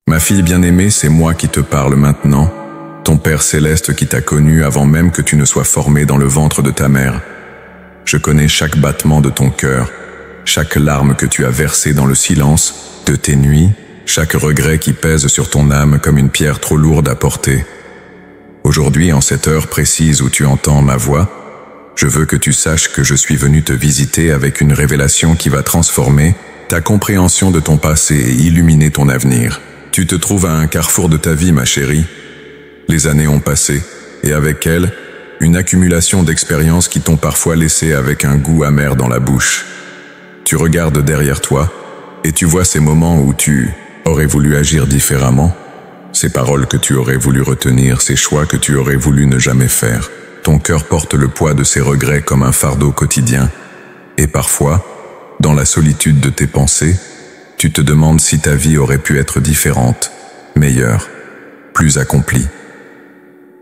Ma fille bien-aimée, c'est moi qui te parle maintenant, ton Père céleste qui t'a connue avant même que tu ne sois formée dans le ventre de ta mère. Je connais chaque battement de ton cœur, chaque larme que tu as versée dans le silence de tes nuits, chaque regret qui pèse sur ton âme comme une pierre trop lourde à porter. Aujourd'hui, en cette heure précise où tu entends ma voix, je veux que tu saches que je suis venu te visiter avec une révélation qui va transformer ta compréhension de ton passé et illuminer ton avenir. Tu te trouves à un carrefour de ta vie, ma chérie. Les années ont passé, et avec elles, une accumulation d'expériences qui t'ont parfois laissé avec un goût amer dans la bouche. Tu regardes derrière toi, et tu vois ces moments où tu aurais voulu agir différemment, ces paroles que tu aurais voulu retenir, ces choix que tu aurais voulu ne jamais faire. Ton cœur porte le poids de ces regrets comme un fardeau quotidien, et parfois, dans la solitude de tes pensées, tu te demandes si ta vie aurait pu être différente, meilleure, plus accomplie.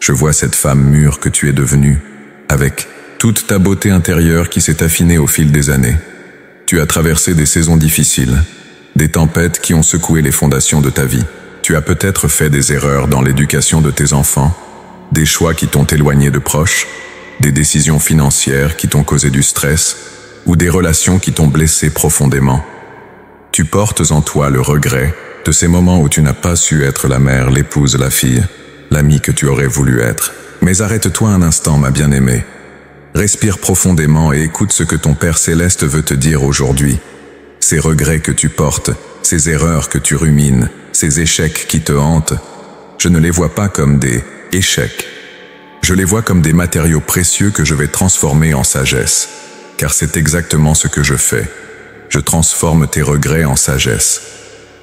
Je vois cette femme mûre que tu es devenue, avec toute ta beauté intérieure qui s'est affinée au fil des années. Tu as traversé des saisons difficiles, des tempêtes qui ont secoué les fondations de ta vie. Tu as peut-être fait des erreurs dans l'éducation de tes enfants, des choix qui t'ont éloigné de proches, des décisions financières qui t'ont causé du stress, ou des relations qui t'ont blessé profondément. Tu portes en toi le regret de ces moments où tu n'as pas su être la mère, l'épouse, la fille, l'amie que tu aurais voulu être. Mais arrête-toi un instant, ma bien-aimée. Respire profondément et écoute ce que ton Père céleste veut te dire aujourd'hui. Ces regrets que tu portes, ces erreurs que tu rumines, ces échecs qui te hantent, je ne les vois pas comme des échecs. Je les vois comme des matériaux précieux que je vais transformer en sagesse. Car c'est exactement ce que je fais. Je transforme tes regrets en sagesse.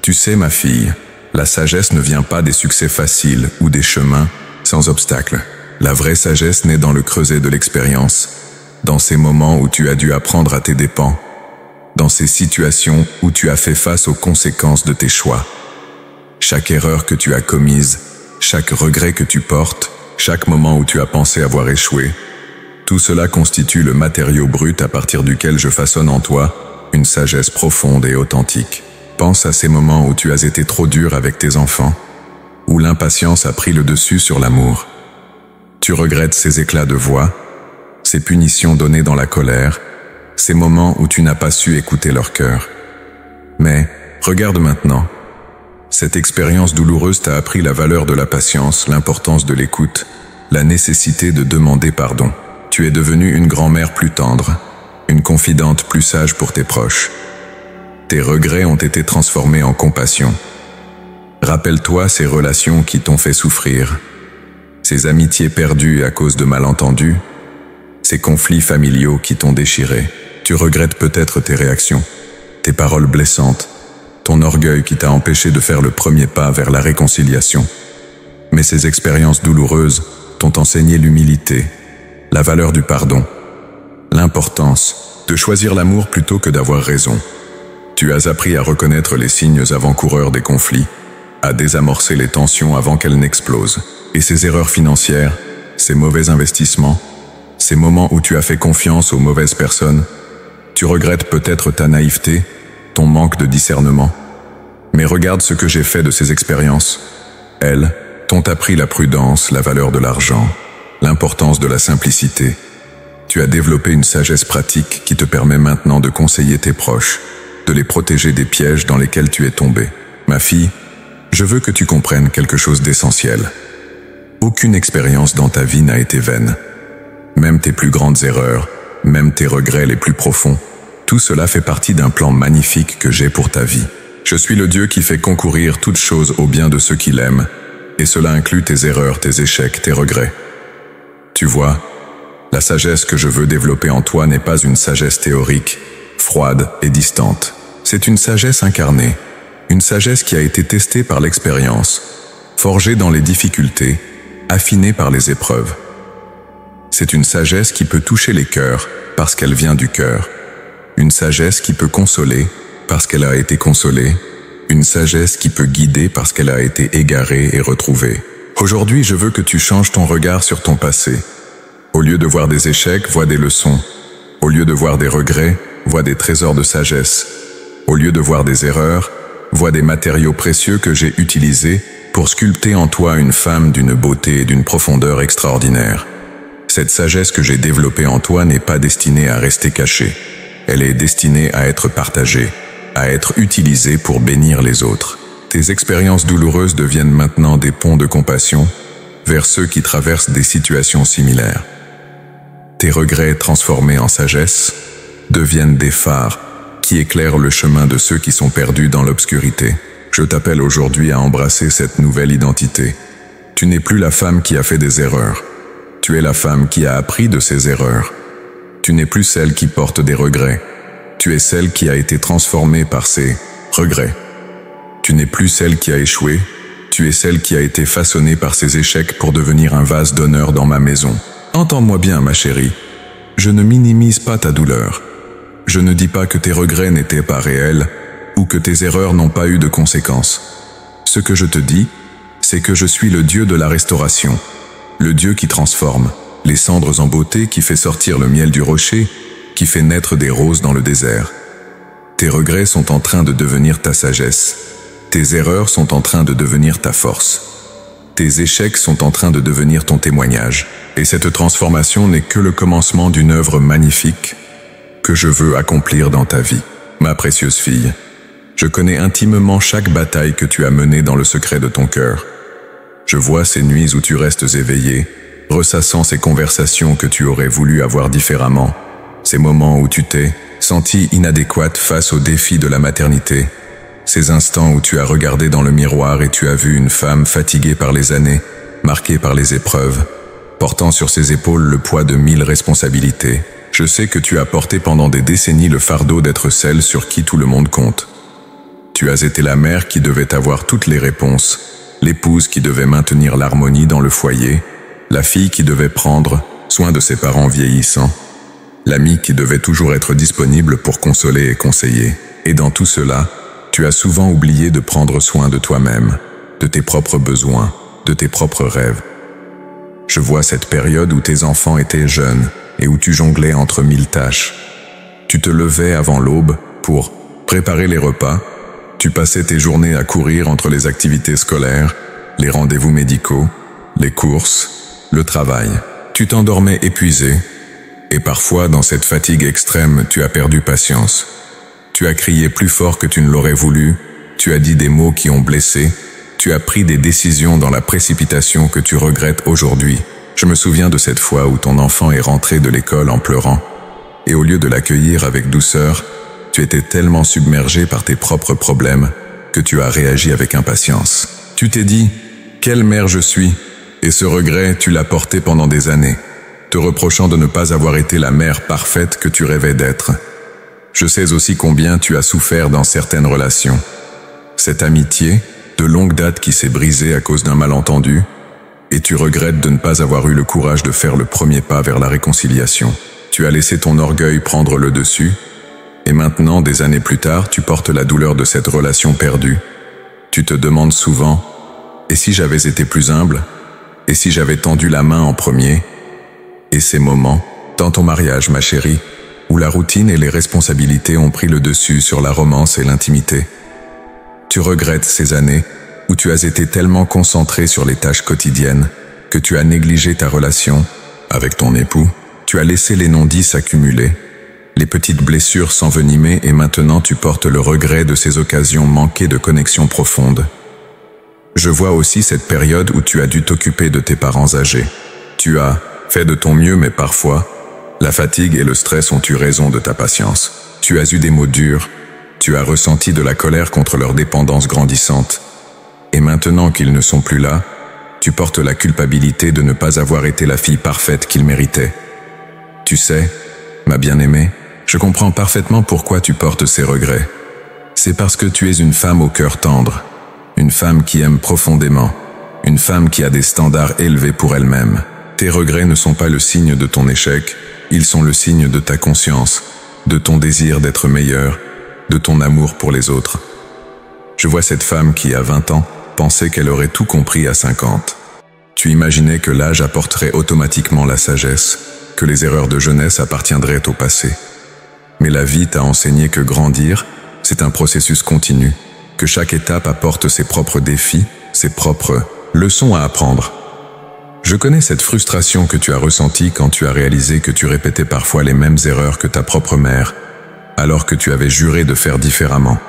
Tu sais, ma fille, la sagesse ne vient pas des succès faciles ou des chemins sans obstacles. La vraie sagesse naît dans le creuset de l'expérience, dans ces moments où tu as dû apprendre à tes dépens, dans ces situations où tu as fait face aux conséquences de tes choix. Chaque erreur que tu as commise, chaque regret que tu portes, chaque moment où tu as pensé avoir échoué, tout cela constitue le matériau brut à partir duquel je façonne en toi une sagesse profonde et authentique. Pense à ces moments où tu as été trop dur avec tes enfants, où l'impatience a pris le dessus sur l'amour. Tu regrettes ces éclats de voix, ces punitions données dans la colère, ces moments où tu n'as pas su écouter leur cœur. Mais regarde maintenant. Cette expérience douloureuse t'a appris la valeur de la patience, l'importance de l'écoute, la nécessité de demander pardon. Tu es devenue une grand-mère plus tendre, une confidente plus sage pour tes proches. Tes regrets ont été transformés en compassion. Rappelle-toi ces relations qui t'ont fait souffrir, ces amitiés perdues à cause de malentendus, ces conflits familiaux qui t'ont déchiré. Tu regrettes peut-être tes réactions, tes paroles blessantes, ton orgueil qui t'a empêché de faire le premier pas vers la réconciliation. Mais ces expériences douloureuses t'ont enseigné l'humilité, la valeur du pardon, l'importance de choisir l'amour plutôt que d'avoir raison. Tu as appris à reconnaître les signes avant-coureurs des conflits, à désamorcer les tensions avant qu'elles n'explosent. Et ces erreurs financières, ces mauvais investissements, ces moments où tu as fait confiance aux mauvaises personnes, tu regrettes peut-être ta naïveté, ton manque de discernement. Mais regarde ce que j'ai fait de ces expériences. Elles t'ont appris la prudence, la valeur de l'argent, l'importance de la simplicité. Tu as développé une sagesse pratique qui te permet maintenant de conseiller tes proches, de les protéger des pièges dans lesquels tu es tombé. Ma fille, je veux que tu comprennes quelque chose d'essentiel. Aucune expérience dans ta vie n'a été vaine. Même tes plus grandes erreurs, même tes regrets les plus profonds, tout cela fait partie d'un plan magnifique que j'ai pour ta vie. Je suis le Dieu qui fait concourir toutes choses au bien de ceux qui l'aiment, et cela inclut tes erreurs, tes échecs, tes regrets. Tu vois, la sagesse que je veux développer en toi n'est pas une sagesse théorique, froide et distante. C'est une sagesse incarnée, une sagesse qui a été testée par l'expérience, forgée dans les difficultés, affinée par les épreuves. C'est une sagesse qui peut toucher les cœurs parce qu'elle vient du cœur, une sagesse qui peut consoler parce qu'elle a été consolée, une sagesse qui peut guider parce qu'elle a été égarée et retrouvée. Aujourd'hui, je veux que tu changes ton regard sur ton passé. Au lieu de voir des échecs, vois des leçons. Au lieu de voir des regrets, vois des trésors de sagesse. Au lieu de voir des erreurs, vois des matériaux précieux que j'ai utilisés pour sculpter en toi une femme d'une beauté et d'une profondeur extraordinaire. Cette sagesse que j'ai développée en toi n'est pas destinée à rester cachée. Elle est destinée à être partagée, à être utilisée pour bénir les autres. Tes expériences douloureuses deviennent maintenant des ponts de compassion vers ceux qui traversent des situations similaires. Tes regrets transformés en sagesse deviennent des phares qui éclairent le chemin de ceux qui sont perdus dans l'obscurité. Je t'appelle aujourd'hui à embrasser cette nouvelle identité. Tu n'es plus la femme qui a fait des erreurs. Tu es la femme qui a appris de ses erreurs. Tu n'es plus celle qui porte des regrets. Tu es celle qui a été transformée par ses regrets. Tu n'es plus celle qui a échoué. Tu es celle qui a été façonnée par ses échecs pour devenir un vase d'honneur dans ma maison. Entends-moi bien, ma chérie. Je ne minimise pas ta douleur. Je ne dis pas que tes regrets n'étaient pas réels ou que tes erreurs n'ont pas eu de conséquences. Ce que je te dis, c'est que je suis le Dieu de la restauration, le Dieu qui transforme les cendres en beauté, qui fait sortir le miel du rocher, qui fait naître des roses dans le désert. Tes regrets sont en train de devenir ta sagesse. Tes erreurs sont en train de devenir ta force. Tes échecs sont en train de devenir ton témoignage. Et cette transformation n'est que le commencement d'une œuvre magnifique que je veux accomplir dans ta vie. Ma précieuse fille, je connais intimement chaque bataille que tu as menée dans le secret de ton cœur. Je vois ces nuits où tu restes éveillée, ressassant ces conversations que tu aurais voulu avoir différemment, ces moments où tu t'es sentie inadéquate face aux défis de la maternité, ces instants où tu as regardé dans le miroir et tu as vu une femme fatiguée par les années, marquée par les épreuves, portant sur ses épaules le poids de 1000 responsabilités. Je sais que tu as porté pendant des décennies le fardeau d'être celle sur qui tout le monde compte. Tu as été la mère qui devait avoir toutes les réponses, l'épouse qui devait maintenir l'harmonie dans le foyer, la fille qui devait prendre soin de ses parents vieillissants, l'amie qui devait toujours être disponible pour consoler et conseiller. Et dans tout cela, tu as souvent oublié de prendre soin de toi-même, de tes propres besoins, de tes propres rêves. Je vois cette période où tes enfants étaient jeunes et où tu jonglais entre 1000 tâches. Tu te levais avant l'aube pour préparer les repas. Tu passais tes journées à courir entre les activités scolaires, les rendez-vous médicaux, les courses, le travail. Tu t'endormais épuisé et parfois, dans cette fatigue extrême, tu as perdu patience. Tu as crié plus fort que tu ne l'aurais voulu, tu as dit des mots qui ont blessé, tu as pris des décisions dans la précipitation que tu regrettes aujourd'hui. Je me souviens de cette fois où ton enfant est rentré de l'école en pleurant, et au lieu de l'accueillir avec douceur, tu étais tellement submergé par tes propres problèmes que tu as réagi avec impatience. Tu t'es dit « Quelle mère je suis ?» et ce regret, tu l'as porté pendant des années, te reprochant de ne pas avoir été la mère parfaite que tu rêvais d'être. Je sais aussi combien tu as souffert dans certaines relations. Cette amitié, de longue date qui s'est brisée à cause d'un malentendu, et tu regrettes de ne pas avoir eu le courage de faire le premier pas vers la réconciliation. Tu as laissé ton orgueil prendre le dessus, et maintenant, des années plus tard, tu portes la douleur de cette relation perdue. Tu te demandes souvent, et si j'avais été plus humble? Et si j'avais tendu la main en premier? Et ces moments, dans ton mariage, ma chérie, où la routine et les responsabilités ont pris le dessus sur la romance et l'intimité. Tu regrettes ces années où tu as été tellement concentré sur les tâches quotidiennes que tu as négligé ta relation avec ton époux. Tu as laissé les non-dits s'accumuler, les petites blessures s'envenimer et maintenant tu portes le regret de ces occasions manquées de connexion profonde. Je vois aussi cette période où tu as dû t'occuper de tes parents âgés. Tu as fait de ton mieux mais parfois, la fatigue et le stress ont eu raison de ta patience. Tu as eu des mots durs, tu as ressenti de la colère contre leur dépendance grandissante. Et maintenant qu'ils ne sont plus là, tu portes la culpabilité de ne pas avoir été la fille parfaite qu'ils méritaient. Tu sais, ma bien-aimée, je comprends parfaitement pourquoi tu portes ces regrets. C'est parce que tu es une femme au cœur tendre, une femme qui aime profondément, une femme qui a des standards élevés pour elle-même. Tes regrets ne sont pas le signe de ton échec, ils sont le signe de ta conscience, de ton désir d'être meilleur, de ton amour pour les autres. Je vois cette femme qui, à 20 ans, pensait qu'elle aurait tout compris à 50. Tu imaginais que l'âge apporterait automatiquement la sagesse, que les erreurs de jeunesse appartiendraient au passé. Mais la vie t'a enseigné que grandir, c'est un processus continu, que chaque étape apporte ses propres défis, ses propres leçons à apprendre. Je connais cette frustration que tu as ressentie quand tu as réalisé que tu répétais parfois les mêmes erreurs que ta propre mère, alors que tu avais juré de faire différemment.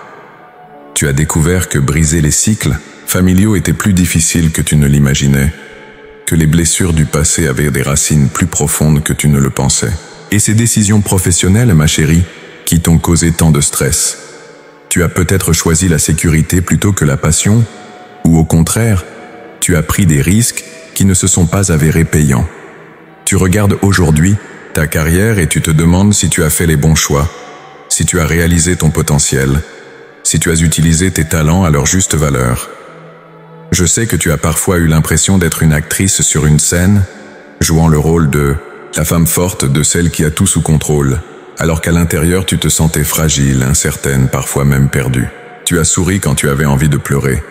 Tu as découvert que briser les cycles familiaux était plus difficile que tu ne l'imaginais, que les blessures du passé avaient des racines plus profondes que tu ne le pensais. Et ces décisions professionnelles, ma chérie, qui t'ont causé tant de stress. Tu as peut-être choisi la sécurité plutôt que la passion, ou au contraire, tu as pris des risques qui ne se sont pas avérés payants. Tu regardes aujourd'hui ta carrière et tu te demandes si tu as fait les bons choix, si tu as réalisé ton potentiel, si tu as utilisé tes talents à leur juste valeur. Je sais que tu as parfois eu l'impression d'être une actrice sur une scène, jouant le rôle de la femme forte, de celle qui a tout sous contrôle, alors qu'à l'intérieur tu te sentais fragile, incertaine, parfois même perdue. Tu as souri quand tu avais envie de pleurer.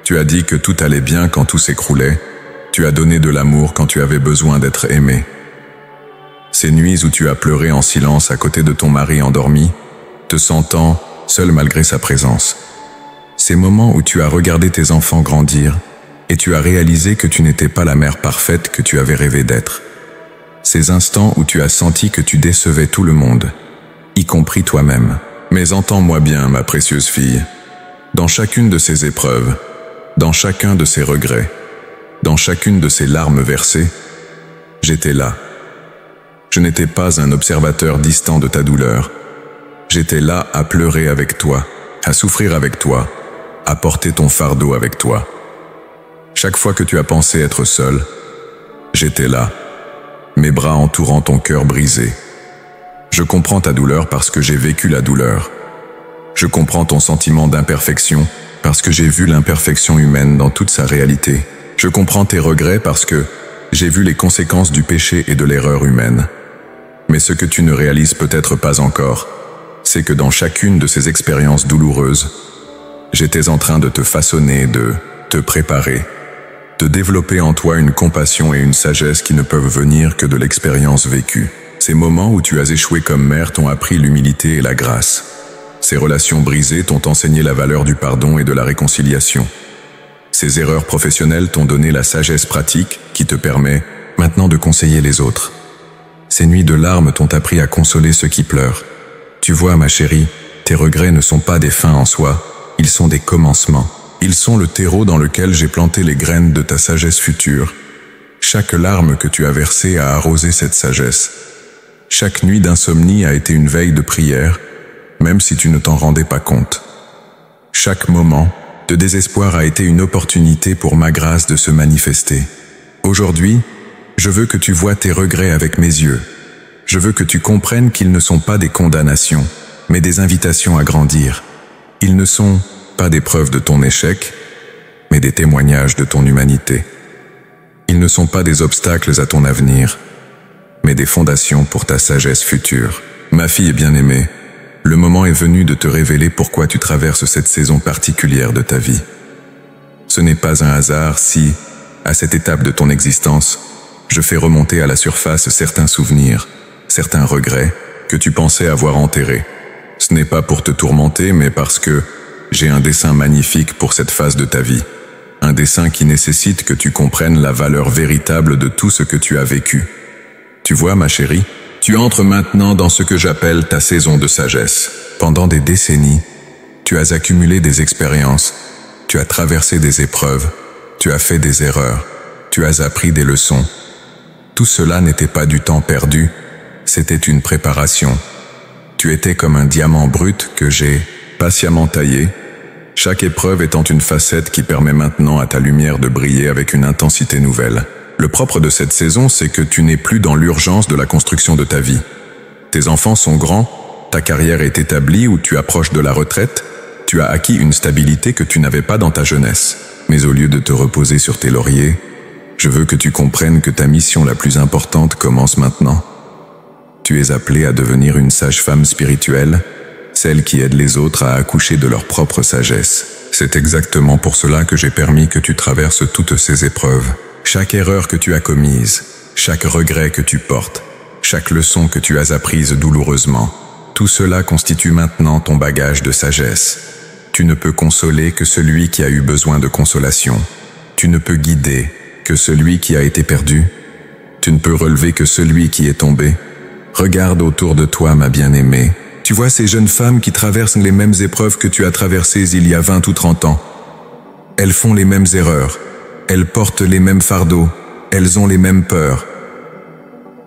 Tu as dit que tout allait bien quand tout s'écroulait. Tu as donné de l'amour quand tu avais besoin d'être aimé. Ces nuits où tu as pleuré en silence à côté de ton mari endormi, te sentant seul malgré sa présence. Ces moments où tu as regardé tes enfants grandir et tu as réalisé que tu n'étais pas la mère parfaite que tu avais rêvé d'être. Ces instants où tu as senti que tu décevais tout le monde, y compris toi-même. Mais entends-moi bien, ma précieuse fille. Dans chacune de ces épreuves, dans chacun de ces regrets, dans chacune de ces larmes versées, j'étais là. Je n'étais pas un observateur distant de ta douleur. J'étais là à pleurer avec toi, à souffrir avec toi, à porter ton fardeau avec toi. Chaque fois que tu as pensé être seul, j'étais là, mes bras entourant ton cœur brisé. Je comprends ta douleur parce que j'ai vécu la douleur. Je comprends ton sentiment d'imperfection parce que j'ai vu l'imperfection humaine dans toute sa réalité. Je comprends tes regrets parce que j'ai vu les conséquences du péché et de l'erreur humaine. Mais ce que tu ne réalises peut-être pas encore, c'est que dans chacune de ces expériences douloureuses, j'étais en train de te façonner, de te préparer, de développer en toi une compassion et une sagesse qui ne peuvent venir que de l'expérience vécue. Ces moments où tu as échoué comme mère t'ont appris l'humilité et la grâce. Ces relations brisées t'ont enseigné la valeur du pardon et de la réconciliation. Ces erreurs professionnelles t'ont donné la sagesse pratique qui te permet maintenant de conseiller les autres. Ces nuits de larmes t'ont appris à consoler ceux qui pleurent. Tu vois, ma chérie, tes regrets ne sont pas des fins en soi, ils sont des commencements. Ils sont le terreau dans lequel j'ai planté les graines de ta sagesse future. Chaque larme que tu as versée a arrosé cette sagesse. Chaque nuit d'insomnie a été une veille de prière, même si tu ne t'en rendais pas compte. Chaque moment de désespoir a été une opportunité pour ma grâce de se manifester. Aujourd'hui, je veux que tu vois tes regrets avec mes yeux. Je veux que tu comprennes qu'ils ne sont pas des condamnations, mais des invitations à grandir. Ils ne sont pas des preuves de ton échec, mais des témoignages de ton humanité. Ils ne sont pas des obstacles à ton avenir, mais des fondations pour ta sagesse future. Ma fille bien-aimée, le moment est venu de te révéler pourquoi tu traverses cette saison particulière de ta vie. Ce n'est pas un hasard si, à cette étape de ton existence, je fais remonter à la surface certains souvenirs, certains regrets que tu pensais avoir enterrés. Ce n'est pas pour te tourmenter, mais parce que j'ai un dessein magnifique pour cette phase de ta vie. Un dessein qui nécessite que tu comprennes la valeur véritable de tout ce que tu as vécu. Tu vois, ma chérie, tu entres maintenant dans ce que j'appelle ta saison de sagesse. Pendant des décennies, tu as accumulé des expériences, tu as traversé des épreuves, tu as fait des erreurs, tu as appris des leçons. Tout cela n'était pas du temps perdu, c'était une préparation. Tu étais comme un diamant brut que j'ai patiemment taillé, chaque épreuve étant une facette qui permet maintenant à ta lumière de briller avec une intensité nouvelle. Le propre de cette saison, c'est que tu n'es plus dans l'urgence de la construction de ta vie. Tes enfants sont grands, ta carrière est établie ou tu approches de la retraite, tu as acquis une stabilité que tu n'avais pas dans ta jeunesse. Mais au lieu de te reposer sur tes lauriers, je veux que tu comprennes que ta mission la plus importante commence maintenant. Tu es appelée à devenir une sage-femme spirituelle, celle qui aide les autres à accoucher de leur propre sagesse. C'est exactement pour cela que j'ai permis que tu traverses toutes ces épreuves. Chaque erreur que tu as commise, chaque regret que tu portes, chaque leçon que tu as apprise douloureusement, tout cela constitue maintenant ton bagage de sagesse. Tu ne peux consoler que celui qui a eu besoin de consolation. Tu ne peux guider que celui qui a été perdu. Tu ne peux relever que celui qui est tombé. Regarde autour de toi, ma bien-aimée. Tu vois ces jeunes femmes qui traversent les mêmes épreuves que tu as traversées il y a 20 ou 30 ans. Elles font les mêmes erreurs. Elles portent les mêmes fardeaux. Elles ont les mêmes peurs.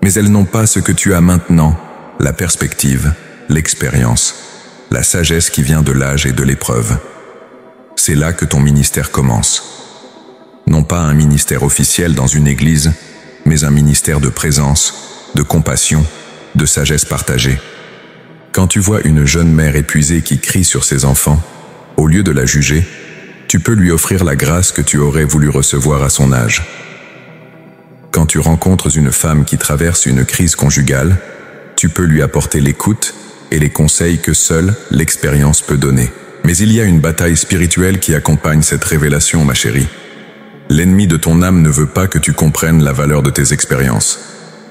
Mais elles n'ont pas ce que tu as maintenant, la perspective, l'expérience, la sagesse qui vient de l'âge et de l'épreuve. C'est là que ton ministère commence. Non pas un ministère officiel dans une église, mais un ministère de présence, de compassion, de sagesse partagée. Quand tu vois une jeune mère épuisée qui crie sur ses enfants, au lieu de la juger, tu peux lui offrir la grâce que tu aurais voulu recevoir à son âge. Quand tu rencontres une femme qui traverse une crise conjugale, tu peux lui apporter l'écoute et les conseils que seule l'expérience peut donner. Mais il y a une bataille spirituelle qui accompagne cette révélation, ma chérie. L'ennemi de ton âme ne veut pas que tu comprennes la valeur de tes expériences.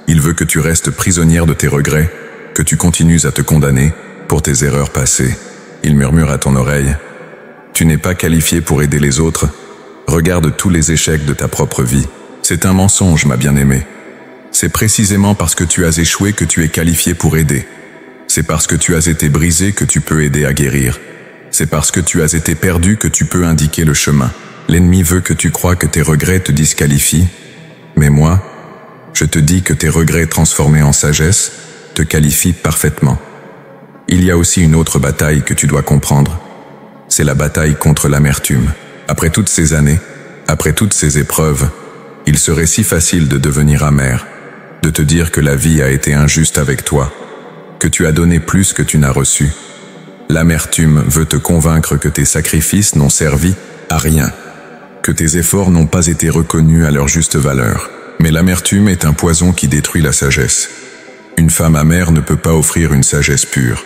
Il veut que tu restes prisonnière de tes regrets, que tu continues à te condamner pour tes erreurs passées. Il murmure à ton oreille: tu n'es pas qualifié pour aider les autres. Regarde tous les échecs de ta propre vie. C'est un mensonge, ma bien-aimée. C'est précisément parce que tu as échoué que tu es qualifié pour aider. C'est parce que tu as été brisé que tu peux aider à guérir. C'est parce que tu as été perdu que tu peux indiquer le chemin. L'ennemi veut que tu crois que tes regrets te disqualifient. Mais moi, je te dis que tes regrets transformés en sagesse te qualifient parfaitement. Il y a aussi une autre bataille que tu dois comprendre. C'est la bataille contre l'amertume. Après toutes ces années, après toutes ces épreuves, il serait si facile de devenir amer, de te dire que la vie a été injuste avec toi, que tu as donné plus que tu n'as reçu. L'amertume veut te convaincre que tes sacrifices n'ont servi à rien, que tes efforts n'ont pas été reconnus à leur juste valeur. Mais l'amertume est un poison qui détruit la sagesse. Une femme amère ne peut pas offrir une sagesse pure.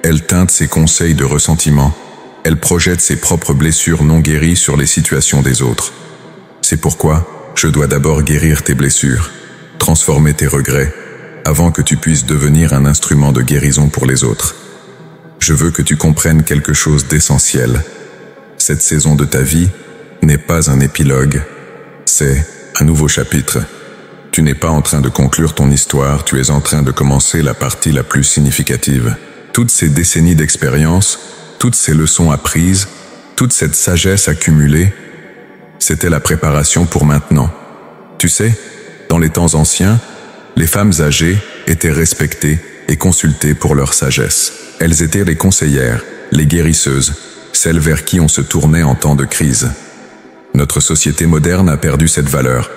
Elle teinte ses conseils de ressentiment. Elle projette ses propres blessures non guéries sur les situations des autres. C'est pourquoi je dois d'abord guérir tes blessures, transformer tes regrets, avant que tu puisses devenir un instrument de guérison pour les autres. Je veux que tu comprennes quelque chose d'essentiel. Cette saison de ta vie n'est pas un épilogue, c'est un nouveau chapitre. Tu n'es pas en train de conclure ton histoire, tu es en train de commencer la partie la plus significative. Toutes ces décennies d'expérience, toutes ces leçons apprises, toute cette sagesse accumulée, c'était la préparation pour maintenant. Tu sais, dans les temps anciens, les femmes âgées étaient respectées et consultées pour leur sagesse. Elles étaient les conseillères, les guérisseuses, celles vers qui on se tournait en temps de crise. Notre société moderne a perdu cette valeur,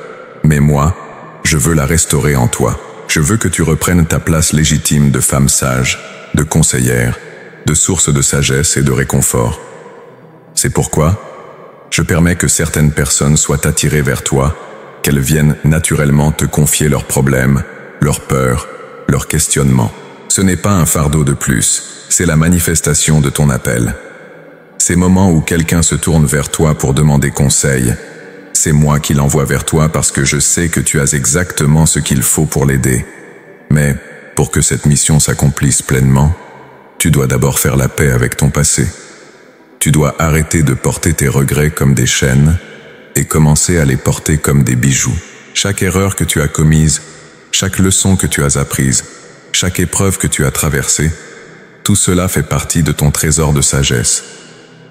mais moi, je veux la restaurer en toi. Je veux que tu reprennes ta place légitime de femme sage, de conseillère, de source de sagesse et de réconfort. C'est pourquoi je permets que certaines personnes soient attirées vers toi, qu'elles viennent naturellement te confier leurs problèmes, leurs peurs, leurs questionnements. Ce n'est pas un fardeau de plus, c'est la manifestation de ton appel. Ces moments où quelqu'un se tourne vers toi pour demander conseil, c'est moi qui l'envoie vers toi parce que je sais que tu as exactement ce qu'il faut pour l'aider. Mais pour que cette mission s'accomplisse pleinement, tu dois d'abord faire la paix avec ton passé. Tu dois arrêter de porter tes regrets comme des chaînes et commencer à les porter comme des bijoux. Chaque erreur que tu as commise, chaque leçon que tu as apprise, chaque épreuve que tu as traversée, tout cela fait partie de ton trésor de sagesse.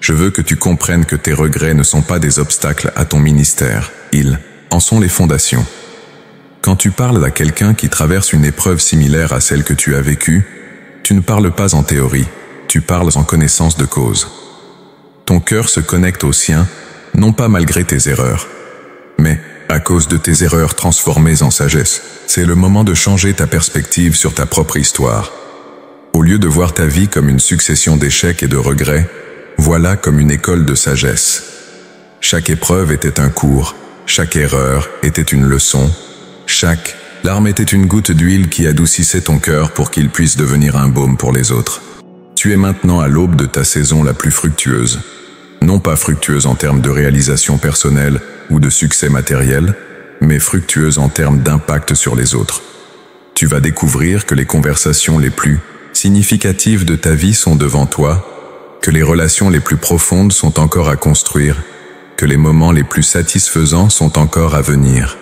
Je veux que tu comprennes que tes regrets ne sont pas des obstacles à ton ministère, ils en sont les fondations. Quand tu parles à quelqu'un qui traverse une épreuve similaire à celle que tu as vécue, tu ne parles pas en théorie, tu parles en connaissance de cause. Ton cœur se connecte au sien, non pas malgré tes erreurs, mais à cause de tes erreurs transformées en sagesse. C'est le moment de changer ta perspective sur ta propre histoire. Au lieu de voir ta vie comme une succession d'échecs et de regrets, voilà comme une école de sagesse. Chaque épreuve était un cours, chaque erreur était une leçon, chaque larme était une goutte d'huile qui adoucissait ton cœur pour qu'il puisse devenir un baume pour les autres. Tu es maintenant à l'aube de ta saison la plus fructueuse. Non pas fructueuse en termes de réalisation personnelle ou de succès matériel, mais fructueuse en termes d'impact sur les autres. Tu vas découvrir que les conversations les plus significatives de ta vie sont devant toi, que les relations les plus profondes sont encore à construire, que les moments les plus satisfaisants sont encore à venir.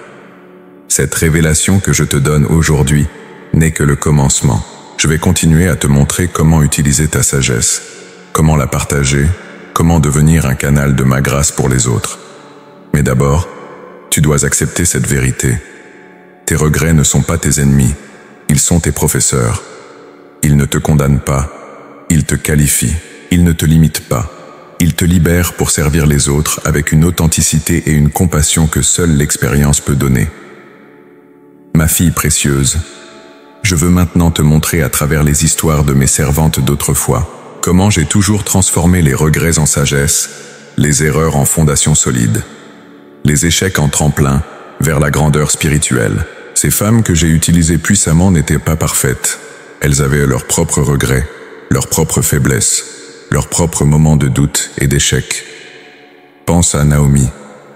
Cette révélation que je te donne aujourd'hui n'est que le commencement. Je vais continuer à te montrer comment utiliser ta sagesse, comment la partager, comment devenir un canal de ma grâce pour les autres. Mais d'abord, tu dois accepter cette vérité. Tes regrets ne sont pas tes ennemis, ils sont tes professeurs. Ils ne te condamnent pas, ils te qualifient, ils ne te limitent pas. Ils te libèrent pour servir les autres avec une authenticité et une compassion que seule l'expérience peut donner. Ma fille précieuse, je veux maintenant te montrer à travers les histoires de mes servantes d'autrefois comment j'ai toujours transformé les regrets en sagesse, les erreurs en fondation solide, les échecs en tremplin vers la grandeur spirituelle. Ces femmes que j'ai utilisées puissamment n'étaient pas parfaites. Elles avaient leurs propres regrets, leurs propres faiblesses, leurs propres moments de doute et d'échec. Pense à Naomi,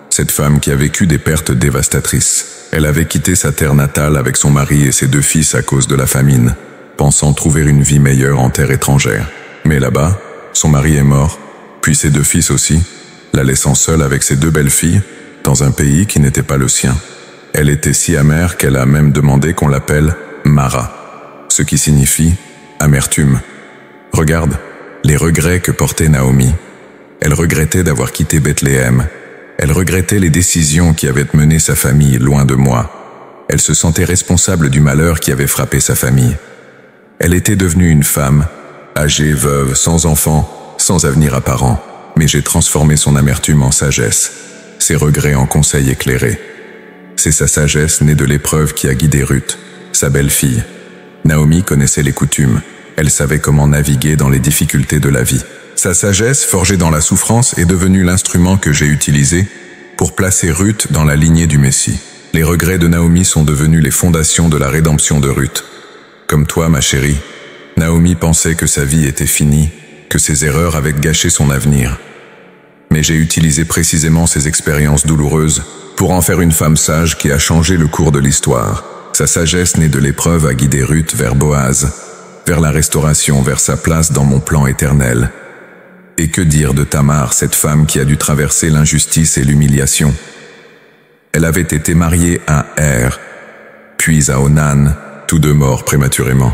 cette femme qui a vécu des pertes dévastatrices. Elle avait quitté sa terre natale avec son mari et ses 2 fils à cause de la famine, pensant trouver une vie meilleure en terre étrangère. Mais là-bas, son mari est mort, puis ses 2 fils aussi, la laissant seule avec ses 2 belles-filles, dans un pays qui n'était pas le sien. Elle était si amère qu'elle a même demandé qu'on l'appelle Mara, ce qui signifie amertume. Regarde les regrets que portait Naomi. Elle regrettait d'avoir quitté Bethléem. Elle regrettait les décisions qui avaient mené sa famille loin de moi. Elle se sentait responsable du malheur qui avait frappé sa famille. Elle était devenue une femme, âgée, veuve, sans enfant, sans avenir apparent. Mais j'ai transformé son amertume en sagesse, ses regrets en conseils éclairés. C'est sa sagesse née de l'épreuve qui a guidé Ruth, sa belle-fille. Naomi connaissait les coutumes. Elle savait comment naviguer dans les difficultés de la vie. Sa sagesse, forgée dans la souffrance, est devenue l'instrument que j'ai utilisé pour placer Ruth dans la lignée du Messie. Les regrets de Naomi sont devenus les fondations de la rédemption de Ruth. Comme toi, ma chérie, Naomi pensait que sa vie était finie, que ses erreurs avaient gâché son avenir. Mais j'ai utilisé précisément ces expériences douloureuses pour en faire une femme sage qui a changé le cours de l'histoire. Sa sagesse née de l'épreuve a guidé Ruth vers Boaz, vers la restauration, vers sa place dans mon plan éternel. Et que dire de Tamar, cette femme qui a dû traverser l'injustice et l'humiliation? Elle avait été mariée à Er, puis à Onan, tous 2 morts prématurément.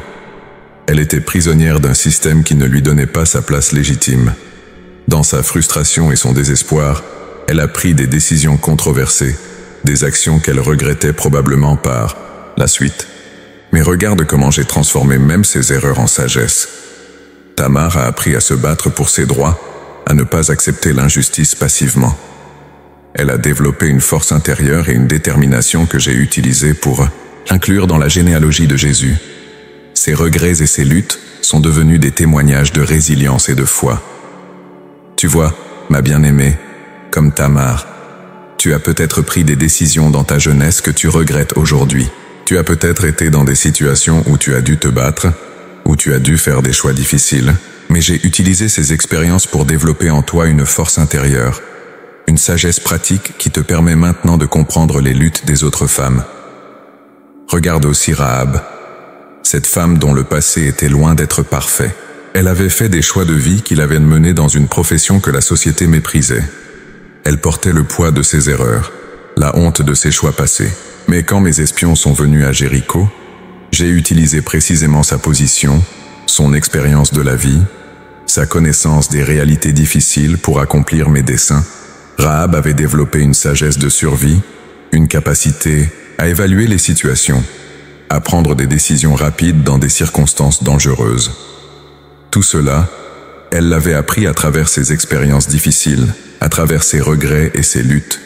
Elle était prisonnière d'un système qui ne lui donnait pas sa place légitime. Dans sa frustration et son désespoir, elle a pris des décisions controversées, des actions qu'elle regrettait probablement par la suite. Mais regarde comment j'ai transformé même ses erreurs en sagesse. Tamar a appris à se battre pour ses droits, à ne pas accepter l'injustice passivement. Elle a développé une force intérieure et une détermination que j'ai utilisées pour l'inclure dans la généalogie de Jésus. Ses regrets et ses luttes sont devenus des témoignages de résilience et de foi. Tu vois, ma bien-aimée, comme Tamar, tu as peut-être pris des décisions dans ta jeunesse que tu regrettes aujourd'hui. Tu as peut-être été dans des situations où tu as dû te battre, où tu as dû faire des choix difficiles, mais j'ai utilisé ces expériences pour développer en toi une force intérieure, une sagesse pratique qui te permet maintenant de comprendre les luttes des autres femmes. Regarde aussi Rahab, cette femme dont le passé était loin d'être parfait. Elle avait fait des choix de vie qui l'avaient menée dans une profession que la société méprisait. Elle portait le poids de ses erreurs, la honte de ses choix passés. Mais quand mes espions sont venus à Jéricho, j'ai utilisé précisément sa position, son expérience de la vie, sa connaissance des réalités difficiles pour accomplir mes desseins. Rahab avait développé une sagesse de survie, une capacité à évaluer les situations, à prendre des décisions rapides dans des circonstances dangereuses. Tout cela, elle l'avait appris à travers ses expériences difficiles, à travers ses regrets et ses luttes.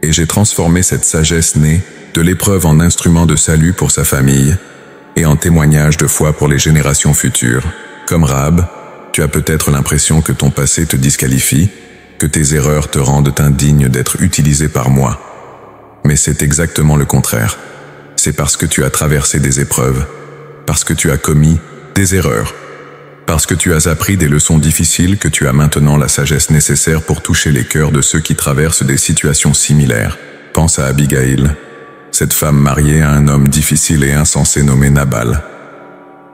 Et j'ai transformé cette sagesse née de l'épreuve en instrument de salut pour sa famille et en témoignage de foi pour les générations futures. Comme Rahab, tu as peut-être l'impression que ton passé te disqualifie, que tes erreurs te rendent indigne d'être utilisé par moi. Mais c'est exactement le contraire. C'est parce que tu as traversé des épreuves, parce que tu as commis des erreurs, parce que tu as appris des leçons difficiles que tu as maintenant la sagesse nécessaire pour toucher les cœurs de ceux qui traversent des situations similaires. Pense à Abigail, cette femme mariée à un homme difficile et insensé nommé Nabal.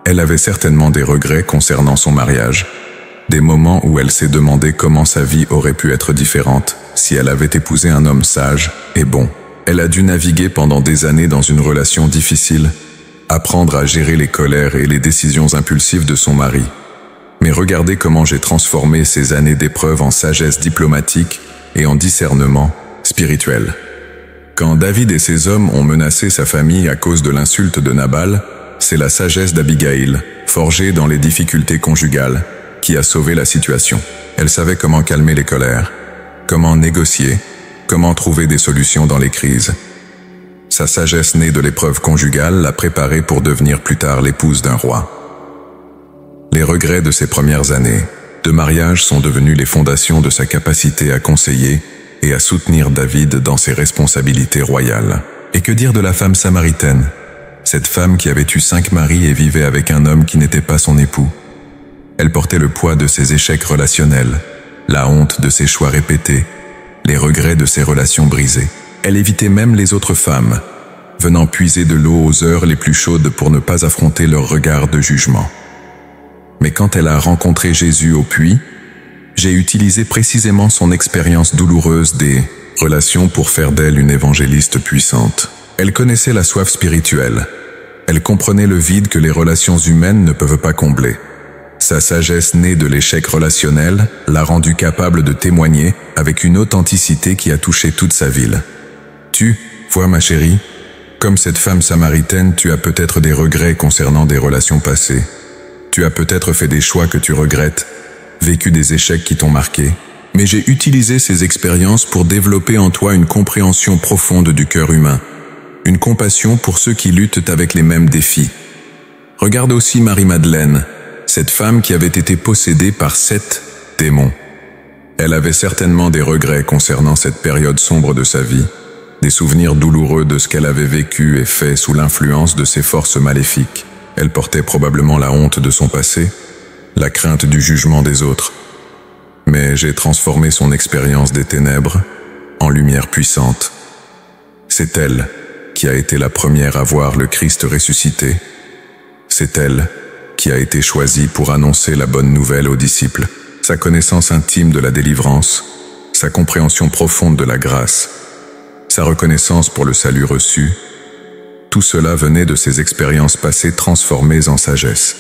Elle avait certainement des regrets concernant son mariage, Des moments où elle s'est demandé comment sa vie aurait pu être différente si elle avait épousé un homme sage et bon. Elle a dû naviguer pendant des années dans une relation difficile, apprendre à gérer les colères et les décisions impulsives de son mari. Mais regardez comment j'ai transformé ces années d'épreuves en sagesse diplomatique et en discernement spirituel. Quand David et ses hommes ont menacé sa famille à cause de l'insulte de Nabal, c'est la sagesse d'Abigaïl, forgée dans les difficultés conjugales, qui a sauvé la situation. Elle savait comment calmer les colères, comment négocier, comment trouver des solutions dans les crises. Sa sagesse née de l'épreuve conjugale l'a préparée pour devenir plus tard l'épouse d'un roi. Les regrets de ses premières années de mariage sont devenus les fondations de sa capacité à conseiller et à soutenir David dans ses responsabilités royales. Et que dire de la femme samaritaine, cette femme qui avait eu 5 maris et vivait avec un homme qui n'était pas son époux? Elle portait le poids de ses échecs relationnels, la honte de ses choix répétés, les regrets de ses relations brisées. Elle évitait même les autres femmes, venant puiser de l'eau aux heures les plus chaudes pour ne pas affronter leur regard de jugement. Mais quand elle a rencontré Jésus au puits, j'ai utilisé précisément son expérience douloureuse des relations pour faire d'elle une évangéliste puissante. Elle connaissait la soif spirituelle. Elle comprenait le vide que les relations humaines ne peuvent pas combler. Sa sagesse née de l'échec relationnel l'a rendue capable de témoigner avec une authenticité qui a touché toute sa ville. Tu, vois ma chérie, comme cette femme samaritaine, tu as peut-être des regrets concernant des relations passées. Tu as peut-être fait des choix que tu regrettes, vécu des échecs qui t'ont marqué. Mais j'ai utilisé ces expériences pour développer en toi une compréhension profonde du cœur humain, une compassion pour ceux qui luttent avec les mêmes défis. Regarde aussi Marie-Madeleine, cette femme qui avait été possédée par 7 démons. Elle avait certainement des regrets concernant cette période sombre de sa vie, des souvenirs douloureux de ce qu'elle avait vécu et fait sous l'influence de ces forces maléfiques. Elle portait probablement la honte de son passé, la crainte du jugement des autres. Mais j'ai transformé son expérience des ténèbres en lumière puissante. C'est elle qui a été la première à voir le Christ ressuscité. C'est elle qui a été choisie pour annoncer la bonne nouvelle aux disciples. Sa connaissance intime de la délivrance, sa compréhension profonde de la grâce, sa reconnaissance pour le salut reçu, tout cela venait de ses expériences passées transformées en sagesse.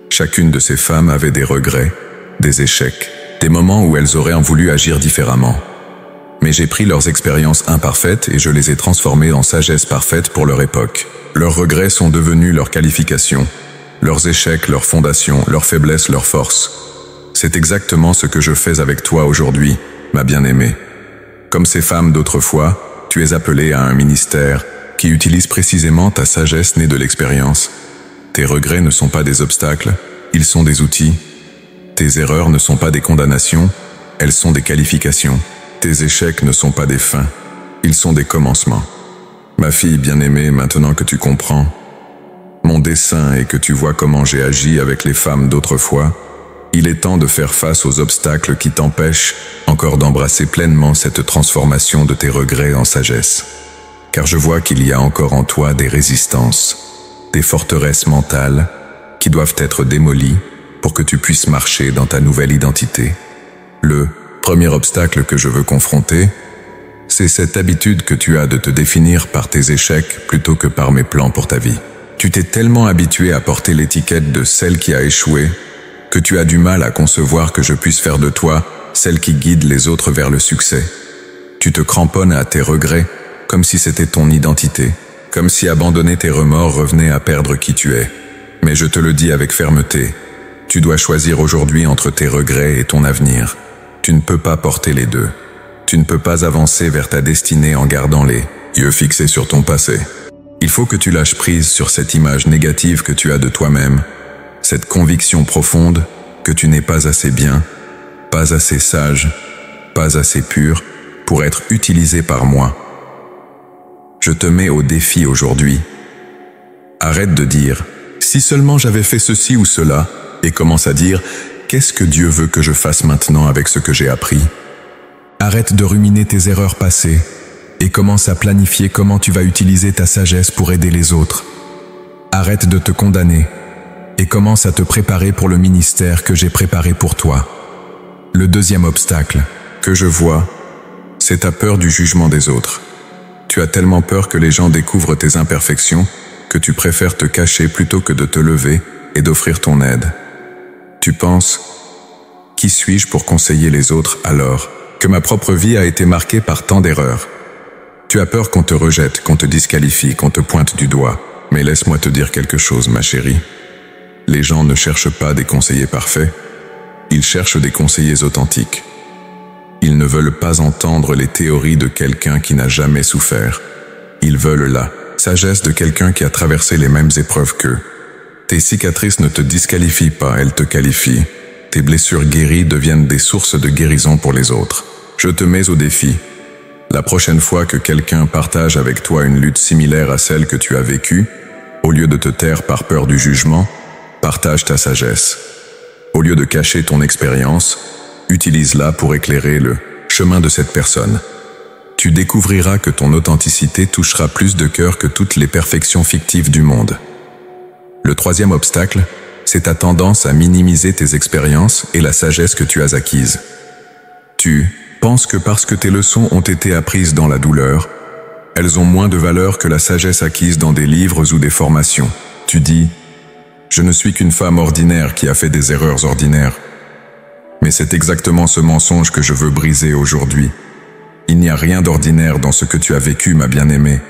Chacune de ces femmes avait des regrets, des échecs, des moments où elles auraient voulu agir différemment. Mais j'ai pris leurs expériences imparfaites et je les ai transformées en sagesse parfaite pour leur époque. Leurs regrets sont devenus leurs qualifications, leurs échecs, leurs fondations, leurs faiblesses, leurs forces. C'est exactement ce que je fais avec toi aujourd'hui, ma bien-aimée. Comme ces femmes d'autrefois, tu es appelée à un ministère qui utilise précisément ta sagesse née de l'expérience. Tes regrets ne sont pas des obstacles, ils sont des outils. Tes erreurs ne sont pas des condamnations, elles sont des qualifications. Tes échecs ne sont pas des fins, ils sont des commencements. Ma fille bien-aimée, maintenant que tu comprends mon dessein et que tu vois comment j'ai agi avec les femmes d'autrefois, il est temps de faire face aux obstacles qui t'empêchent encore d'embrasser pleinement cette transformation de tes regrets en sagesse. Car je vois qu'il y a encore en toi des résistances, des forteresses mentales qui doivent être démolies pour que tu puisses marcher dans ta nouvelle identité. Le premier obstacle que je veux confronter, c'est cette habitude que tu as de te définir par tes échecs plutôt que par mes plans pour ta vie. Tu t'es tellement habitué à porter l'étiquette de celle qui a échoué que tu as du mal à concevoir que je puisse faire de toi celle qui guide les autres vers le succès. Tu te cramponnes à tes regrets comme si c'était ton identité, comme si abandonner tes remords revenait à perdre qui tu es. Mais je te le dis avec fermeté, tu dois choisir aujourd'hui entre tes regrets et ton avenir. Tu ne peux pas porter les deux. Tu ne peux pas avancer vers ta destinée en gardant les yeux fixés sur ton passé. Il faut que tu lâches prise sur cette image négative que tu as de toi-même, cette conviction profonde que tu n'es pas assez bien, pas assez sage, pas assez pur pour être utilisé par moi. Je te mets au défi aujourd'hui. Arrête de dire « si seulement j'avais fait ceci ou cela » et commence à dire « qu'est-ce que Dieu veut que je fasse maintenant avec ce que j'ai appris ?» Arrête de ruminer tes erreurs passées et commence à planifier comment tu vas utiliser ta sagesse pour aider les autres. Arrête de te condamner et commence à te préparer pour le ministère que j'ai préparé pour toi. Le deuxième obstacle que je vois, c'est ta peur du jugement des autres. Tu as tellement peur que les gens découvrent tes imperfections que tu préfères te cacher plutôt que de te lever et d'offrir ton aide. Tu penses, qui suis-je pour conseiller les autres alors que ma propre vie a été marquée par tant d'erreurs? Tu as peur qu'on te rejette, qu'on te disqualifie, qu'on te pointe du doigt. Mais laisse-moi te dire quelque chose, ma chérie. Les gens ne cherchent pas des conseillers parfaits, ils cherchent des conseillers authentiques. Ils ne veulent pas entendre les théories de quelqu'un qui n'a jamais souffert. Ils veulent la sagesse de quelqu'un qui a traversé les mêmes épreuves qu'eux. Tes cicatrices ne te disqualifient pas, elles te qualifient. Tes blessures guéries deviennent des sources de guérison pour les autres. Je te mets au défi. La prochaine fois que quelqu'un partage avec toi une lutte similaire à celle que tu as vécue, au lieu de te taire par peur du jugement, partage ta sagesse. Au lieu de cacher ton expérience, utilise-la pour éclairer le chemin de cette personne. Tu découvriras que ton authenticité touchera plus de cœur que toutes les perfections fictives du monde. Le troisième obstacle, c'est ta tendance à minimiser tes expériences et la sagesse que tu as acquise. Tu penses que parce que tes leçons ont été apprises dans la douleur, elles ont moins de valeur que la sagesse acquise dans des livres ou des formations. Tu dis, je ne suis qu'une femme ordinaire qui a fait des erreurs ordinaires. Mais c'est exactement ce mensonge que je veux briser aujourd'hui. Il n'y a rien d'ordinaire dans ce que tu as vécu, ma bien-aimée.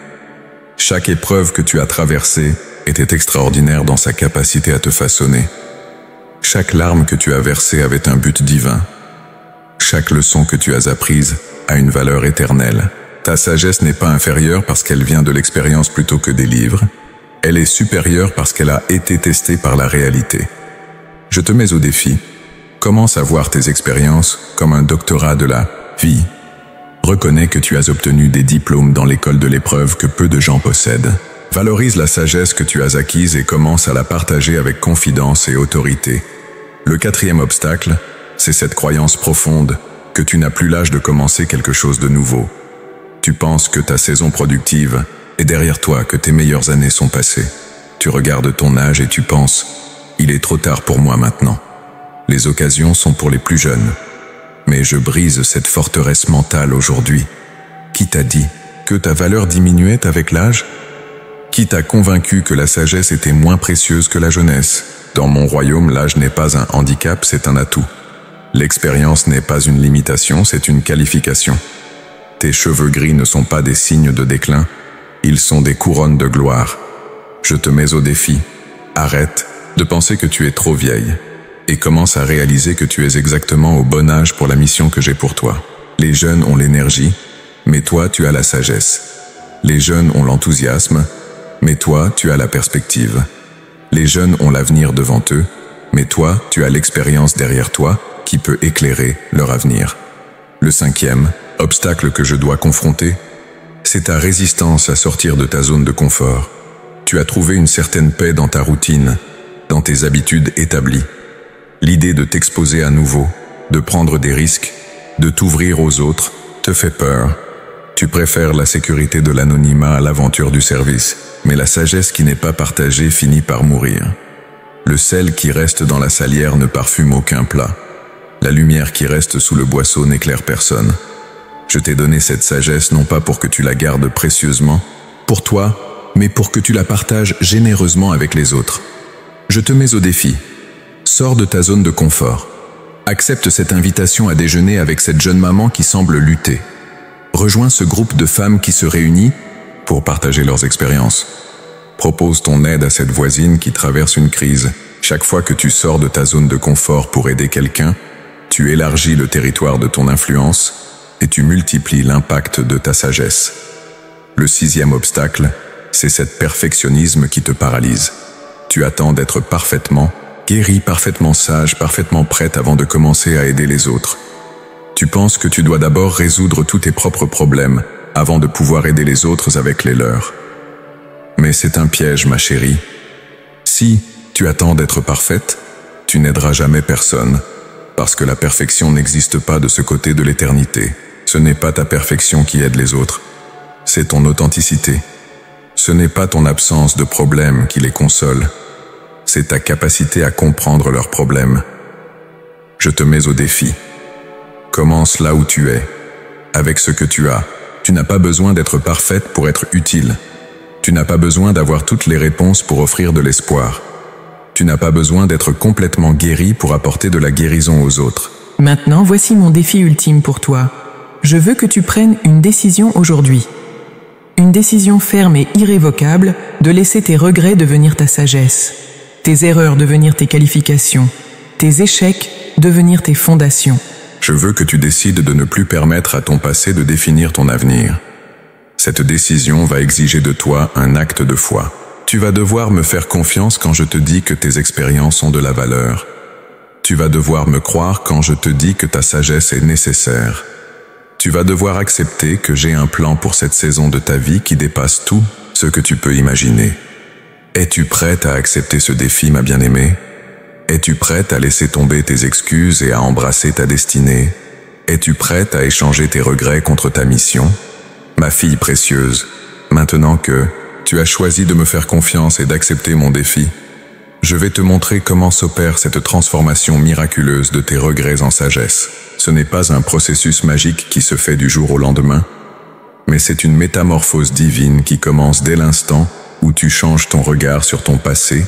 Chaque épreuve que tu as traversée était extraordinaire dans sa capacité à te façonner. Chaque larme que tu as versée avait un but divin. Chaque leçon que tu as apprise a une valeur éternelle. Ta sagesse n'est pas inférieure parce qu'elle vient de l'expérience plutôt que des livres. Elle est supérieure parce qu'elle a été testée par la réalité. Je te mets au défi. Commence à voir tes expériences comme un doctorat de la vie. Reconnais que tu as obtenu des diplômes dans l'école de l'épreuve que peu de gens possèdent. Valorise la sagesse que tu as acquise et commence à la partager avec confidence et autorité. Le quatrième obstacle, c'est cette croyance profonde que tu n'as plus l'âge de commencer quelque chose de nouveau. Tu penses que ta saison productive est derrière toi, que tes meilleures années sont passées. Tu regardes ton âge et tu penses « Il est trop tard pour moi maintenant ». Les occasions sont pour les plus jeunes. Mais je brise cette forteresse mentale aujourd'hui. Qui t'a dit que ta valeur diminuait avec l'âge? Qui t'a convaincu que la sagesse était moins précieuse que la jeunesse? Dans mon royaume, l'âge n'est pas un handicap, c'est un atout. L'expérience n'est pas une limitation, c'est une qualification. Tes cheveux gris ne sont pas des signes de déclin, ils sont des couronnes de gloire. Je te mets au défi. Arrête de penser que tu es trop vieille et commence à réaliser que tu es exactement au bon âge pour la mission que j'ai pour toi. Les jeunes ont l'énergie, mais toi tu as la sagesse. Les jeunes ont l'enthousiasme, mais toi tu as la perspective. Les jeunes ont l'avenir devant eux, mais toi tu as l'expérience derrière toi qui peut éclairer leur avenir. Le cinquième obstacle que je dois confronter, c'est ta résistance à sortir de ta zone de confort. Tu as trouvé une certaine paix dans ta routine, dans tes habitudes établies. L'idée de t'exposer à nouveau, de prendre des risques, de t'ouvrir aux autres, te fait peur. Tu préfères la sécurité de l'anonymat à l'aventure du service, mais la sagesse qui n'est pas partagée finit par mourir. Le sel qui reste dans la salière ne parfume aucun plat. La lumière qui reste sous le boisseau n'éclaire personne. Je t'ai donné cette sagesse non pas pour que tu la gardes précieusement, pour toi, mais pour que tu la partages généreusement avec les autres. Je te mets au défi. Sors de ta zone de confort. Accepte cette invitation à déjeuner avec cette jeune maman qui semble lutter. Rejoins ce groupe de femmes qui se réunit pour partager leurs expériences. Propose ton aide à cette voisine qui traverse une crise. Chaque fois que tu sors de ta zone de confort pour aider quelqu'un, tu élargis le territoire de ton influence et tu multiplies l'impact de ta sagesse. Le sixième obstacle, c'est cet perfectionnisme qui te paralyse. Tu attends d'être parfaitement guéri, parfaitement sage, parfaitement prête avant de commencer à aider les autres. Tu penses que tu dois d'abord résoudre tous tes propres problèmes avant de pouvoir aider les autres avec les leurs. Mais c'est un piège, ma chérie. Si tu attends d'être parfaite, tu n'aideras jamais personne, parce que la perfection n'existe pas de ce côté de l'éternité. Ce n'est pas ta perfection qui aide les autres, c'est ton authenticité. Ce n'est pas ton absence de problème qui les console, c'est ta capacité à comprendre leurs problèmes. Je te mets au défi. Commence là où tu es, avec ce que tu as. Tu n'as pas besoin d'être parfaite pour être utile. Tu n'as pas besoin d'avoir toutes les réponses pour offrir de l'espoir. Tu n'as pas besoin d'être complètement guéri pour apporter de la guérison aux autres. Maintenant, voici mon défi ultime pour toi. Je veux que tu prennes une décision aujourd'hui. Une décision ferme et irrévocable de laisser tes regrets devenir ta sagesse, tes erreurs devenir tes qualifications, tes échecs devenir tes fondations. Je veux que tu décides de ne plus permettre à ton passé de définir ton avenir. Cette décision va exiger de toi un acte de foi. Tu vas devoir me faire confiance quand je te dis que tes expériences ont de la valeur. Tu vas devoir me croire quand je te dis que ta sagesse est nécessaire. Tu vas devoir accepter que j'ai un plan pour cette saison de ta vie qui dépasse tout ce que tu peux imaginer. Es-tu prête à accepter ce défi, ma bien-aimée? Es-tu prête à laisser tomber tes excuses et à embrasser ta destinée? Es-tu prête à échanger tes regrets contre ta mission? Ma fille précieuse, maintenant que tu as choisi de me faire confiance et d'accepter mon défi, je vais te montrer comment s'opère cette transformation miraculeuse de tes regrets en sagesse. Ce n'est pas un processus magique qui se fait du jour au lendemain, mais c'est une métamorphose divine qui commence dès l'instant où tu changes ton regard sur ton passé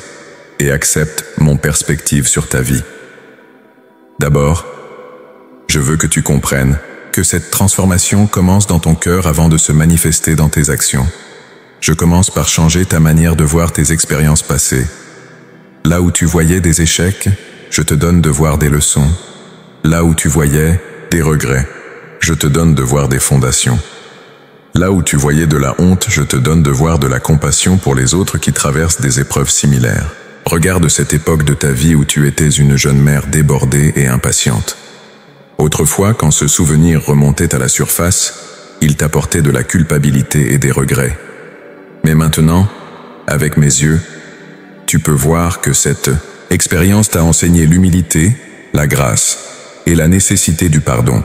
et acceptes mon perspective sur ta vie. D'abord, je veux que tu comprennes que cette transformation commence dans ton cœur avant de se manifester dans tes actions. Je commence par changer ta manière de voir tes expériences passées. Là où tu voyais des échecs, je te donne de voir des leçons. Là où tu voyais des regrets, je te donne de voir des fondations. Là où tu voyais de la honte, je te donne de voir de la compassion pour les autres qui traversent des épreuves similaires. Regarde cette époque de ta vie où tu étais une jeune mère débordée et impatiente. Autrefois, quand ce souvenir remontait à la surface, il t'apportait de la culpabilité et des regrets. Mais maintenant, avec mes yeux, tu peux voir que cette expérience t'a enseigné l'humilité, la grâce et la nécessité du pardon.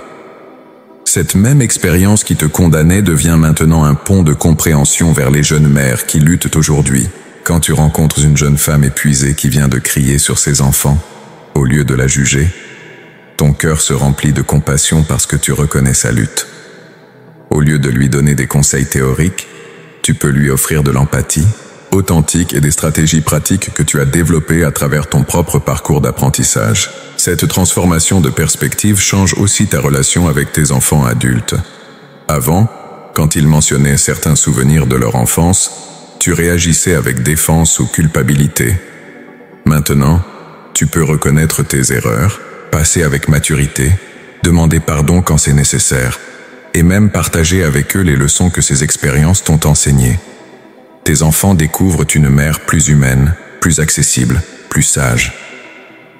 Cette même expérience qui te condamnait devient maintenant un pont de compréhension vers les jeunes mères qui luttent aujourd'hui. Quand tu rencontres une jeune femme épuisée qui vient de crier sur ses enfants, au lieu de la juger, ton cœur se remplit de compassion parce que tu reconnais sa lutte. Au lieu de lui donner des conseils théoriques, tu peux lui offrir de l'empathie authentique et des stratégies pratiques que tu as développées à travers ton propre parcours d'apprentissage. Cette transformation de perspective change aussi ta relation avec tes enfants adultes. Avant, quand ils mentionnaient certains souvenirs de leur enfance, tu réagissais avec défense ou culpabilité. Maintenant, tu peux reconnaître tes erreurs, passer avec maturité, demander pardon quand c'est nécessaire, et même partager avec eux les leçons que ces expériences t'ont enseignées. Tes enfants découvrent une mère plus humaine, plus accessible, plus sage.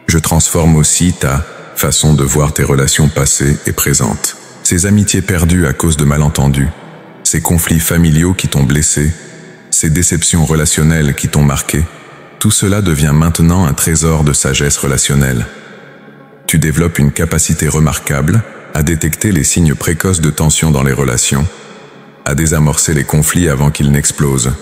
Je transforme aussi ta façon de voir tes relations passées et présentes. Ces amitiés perdues à cause de malentendus, ces conflits familiaux qui t'ont blessé, ces déceptions relationnelles qui t'ont marqué, tout cela devient maintenant un trésor de sagesse relationnelle. Tu développes une capacité remarquable à détecter les signes précoces de tension dans les relations, à désamorcer les conflits avant qu'ils n'explosent,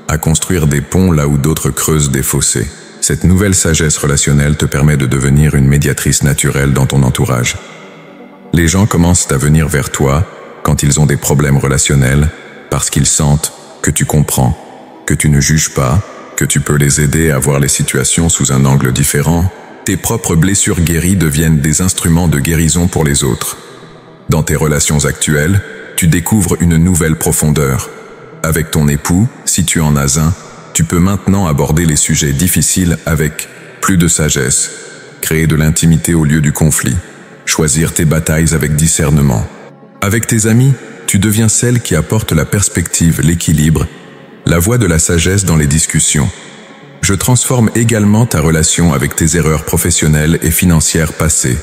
à construire des ponts là où d'autres creusent des fossés. Cette nouvelle sagesse relationnelle te permet de devenir une médiatrice naturelle dans ton entourage. Les gens commencent à venir vers toi quand ils ont des problèmes relationnels parce qu'ils sentent que tu comprends, que tu ne juges pas, que tu peux les aider à voir les situations sous un angle différent. Tes propres blessures guéries deviennent des instruments de guérison pour les autres. Dans tes relations actuelles, tu découvres une nouvelle profondeur. Avec ton époux, si tu en as un, tu peux maintenant aborder les sujets difficiles avec plus de sagesse, créer de l'intimité au lieu du conflit, choisir tes batailles avec discernement. Avec tes amis, tu deviens celle qui apporte la perspective, l'équilibre, la voie de la sagesse dans les discussions. Je transforme également ta relation avec tes erreurs professionnelles et financières passées.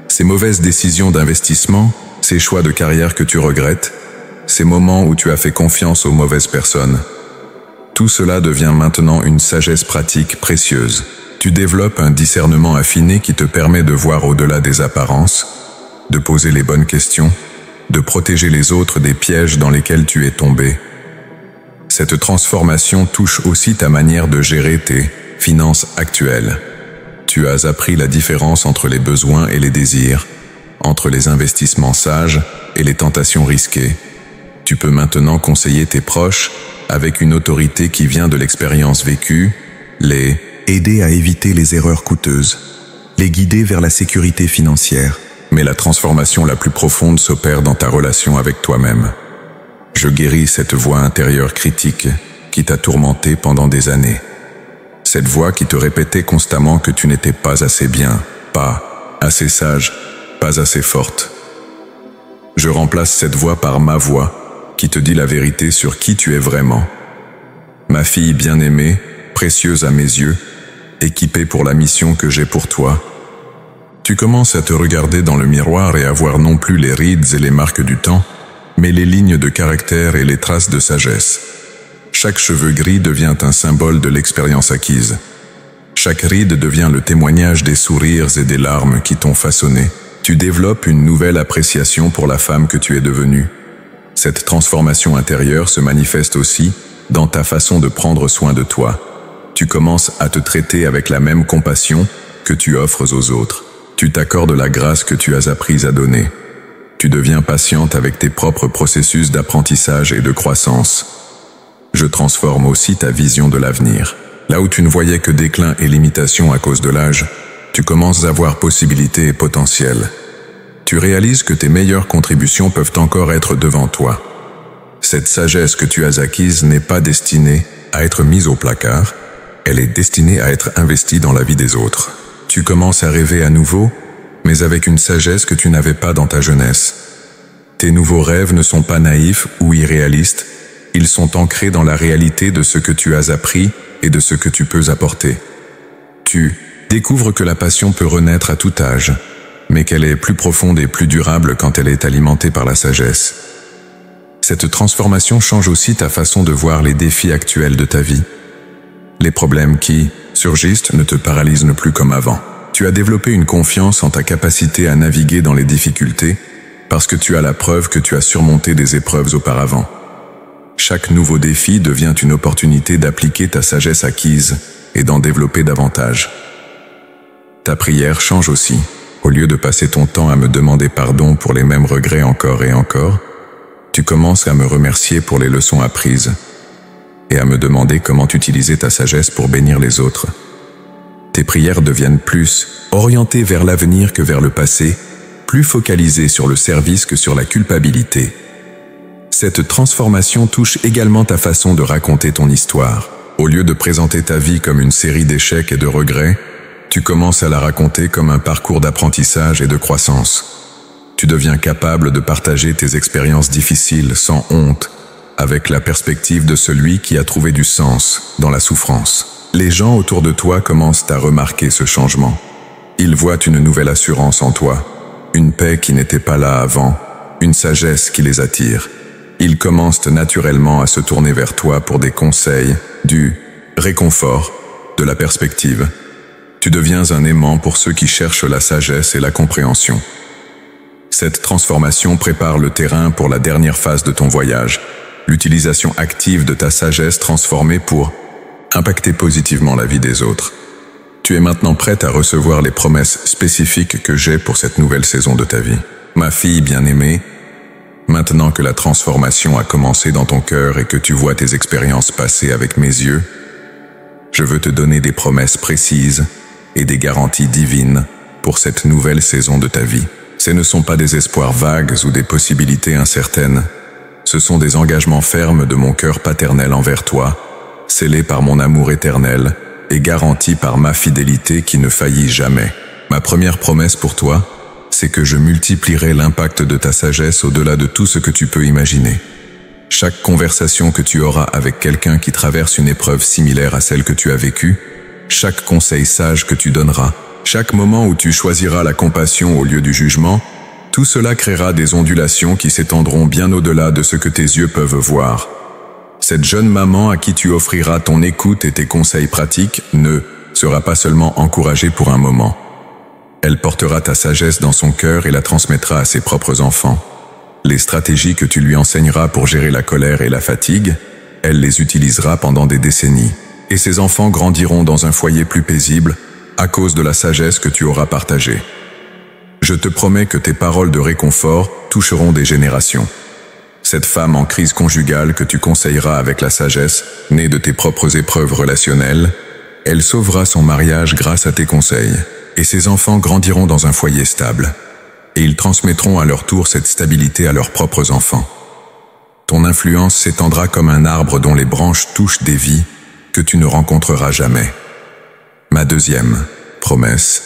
Ces mauvaises décisions d'investissement, ces choix de carrière que tu regrettes, ces moments où tu as fait confiance aux mauvaises personnes. Tout cela devient maintenant une sagesse pratique précieuse. Tu développes un discernement affiné qui te permet de voir au-delà des apparences, de poser les bonnes questions, de protéger les autres des pièges dans lesquels tu es tombé. Cette transformation touche aussi ta manière de gérer tes finances actuelles. Tu as appris la différence entre les besoins et les désirs, entre les investissements sages et les tentations risquées. Tu peux maintenant conseiller tes proches avec une autorité qui vient de l'expérience vécue, les aider à éviter les erreurs coûteuses, les guider vers la sécurité financière. Mais la transformation la plus profonde s'opère dans ta relation avec toi-même. Je guéris cette voix intérieure critique qui t'a tourmenté pendant des années. Cette voix qui te répétait constamment que tu n'étais pas assez bien, pas assez sage, pas assez forte. Je remplace cette voix par ma voix qui te dit la vérité sur qui tu es vraiment. Ma fille bien-aimée, précieuse à mes yeux, équipée pour la mission que j'ai pour toi. Tu commences à te regarder dans le miroir et à voir non plus les rides et les marques du temps, mais les lignes de caractère et les traces de sagesse. Chaque cheveu gris devient un symbole de l'expérience acquise. Chaque ride devient le témoignage des sourires et des larmes qui t'ont façonné. Tu développes une nouvelle appréciation pour la femme que tu es devenue. Cette transformation intérieure se manifeste aussi dans ta façon de prendre soin de toi. Tu commences à te traiter avec la même compassion que tu offres aux autres. Tu t'accordes la grâce que tu as appris à donner. Tu deviens patiente avec tes propres processus d'apprentissage et de croissance. Je transforme aussi ta vision de l'avenir. Là où tu ne voyais que déclin et limitation à cause de l'âge, tu commences à voir possibilité et potentiel. Tu réalises que tes meilleures contributions peuvent encore être devant toi. Cette sagesse que tu as acquise n'est pas destinée à être mise au placard, elle est destinée à être investie dans la vie des autres. Tu commences à rêver à nouveau, mais avec une sagesse que tu n'avais pas dans ta jeunesse. Tes nouveaux rêves ne sont pas naïfs ou irréalistes, ils sont ancrés dans la réalité de ce que tu as appris et de ce que tu peux apporter. Tu découvres que la passion peut renaître à tout âge, mais qu'elle est plus profonde et plus durable quand elle est alimentée par la sagesse. Cette transformation change aussi ta façon de voir les défis actuels de ta vie. Les problèmes qui surgissent ne te paralysent plus comme avant. Tu as développé une confiance en ta capacité à naviguer dans les difficultés parce que tu as la preuve que tu as surmonté des épreuves auparavant. Chaque nouveau défi devient une opportunité d'appliquer ta sagesse acquise et d'en développer davantage. Ta prière change aussi. Au lieu de passer ton temps à me demander pardon pour les mêmes regrets encore et encore, tu commences à me remercier pour les leçons apprises et à me demander comment utiliser ta sagesse pour bénir les autres. Tes prières deviennent plus orientées vers l'avenir que vers le passé, plus focalisées sur le service que sur la culpabilité. Cette transformation touche également ta façon de raconter ton histoire. Au lieu de présenter ta vie comme une série d'échecs et de regrets, tu commences à la raconter comme un parcours d'apprentissage et de croissance. Tu deviens capable de partager tes expériences difficiles sans honte, avec la perspective de celui qui a trouvé du sens dans la souffrance. Les gens autour de toi commencent à remarquer ce changement. Ils voient une nouvelle assurance en toi, une paix qui n'était pas là avant, une sagesse qui les attire. Ils commencent naturellement à se tourner vers toi pour des conseils, du réconfort, de la perspective. Tu deviens un aimant pour ceux qui cherchent la sagesse et la compréhension. Cette transformation prépare le terrain pour la dernière phase de ton voyage, l'utilisation active de ta sagesse transformée pour impacter positivement la vie des autres. Tu es maintenant prête à recevoir les promesses spécifiques que j'ai pour cette nouvelle saison de ta vie. Ma fille bien-aimée, maintenant que la transformation a commencé dans ton cœur et que tu vois tes expériences passer avec mes yeux, je veux te donner des promesses précises et des garanties divines pour cette nouvelle saison de ta vie. Ce ne sont pas des espoirs vagues ou des possibilités incertaines. Ce sont des engagements fermes de mon cœur paternel envers toi, scellés par mon amour éternel et garantis par ma fidélité qui ne faillit jamais. Ma première promesse pour toi, c'est que je multiplierai l'impact de ta sagesse au-delà de tout ce que tu peux imaginer. Chaque conversation que tu auras avec quelqu'un qui traverse une épreuve similaire à celle que tu as vécue, chaque conseil sage que tu donneras, chaque moment où tu choisiras la compassion au lieu du jugement, tout cela créera des ondulations qui s'étendront bien au-delà de ce que tes yeux peuvent voir. Cette jeune maman à qui tu offriras ton écoute et tes conseils pratiques ne sera pas seulement encouragée pour un moment. Elle portera ta sagesse dans son cœur et la transmettra à ses propres enfants. Les stratégies que tu lui enseigneras pour gérer la colère et la fatigue, elle les utilisera pendant des décennies. et ces enfants grandiront dans un foyer plus paisible à cause de la sagesse que tu auras partagée. Je te promets que tes paroles de réconfort toucheront des générations. Cette femme en crise conjugale que tu conseilleras avec la sagesse, née de tes propres épreuves relationnelles, elle sauvera son mariage grâce à tes conseils, et ses enfants grandiront dans un foyer stable, et ils transmettront à leur tour cette stabilité à leurs propres enfants. Ton influence s'étendra comme un arbre dont les branches touchent des vies que tu ne rencontreras jamais. Ma deuxième promesse,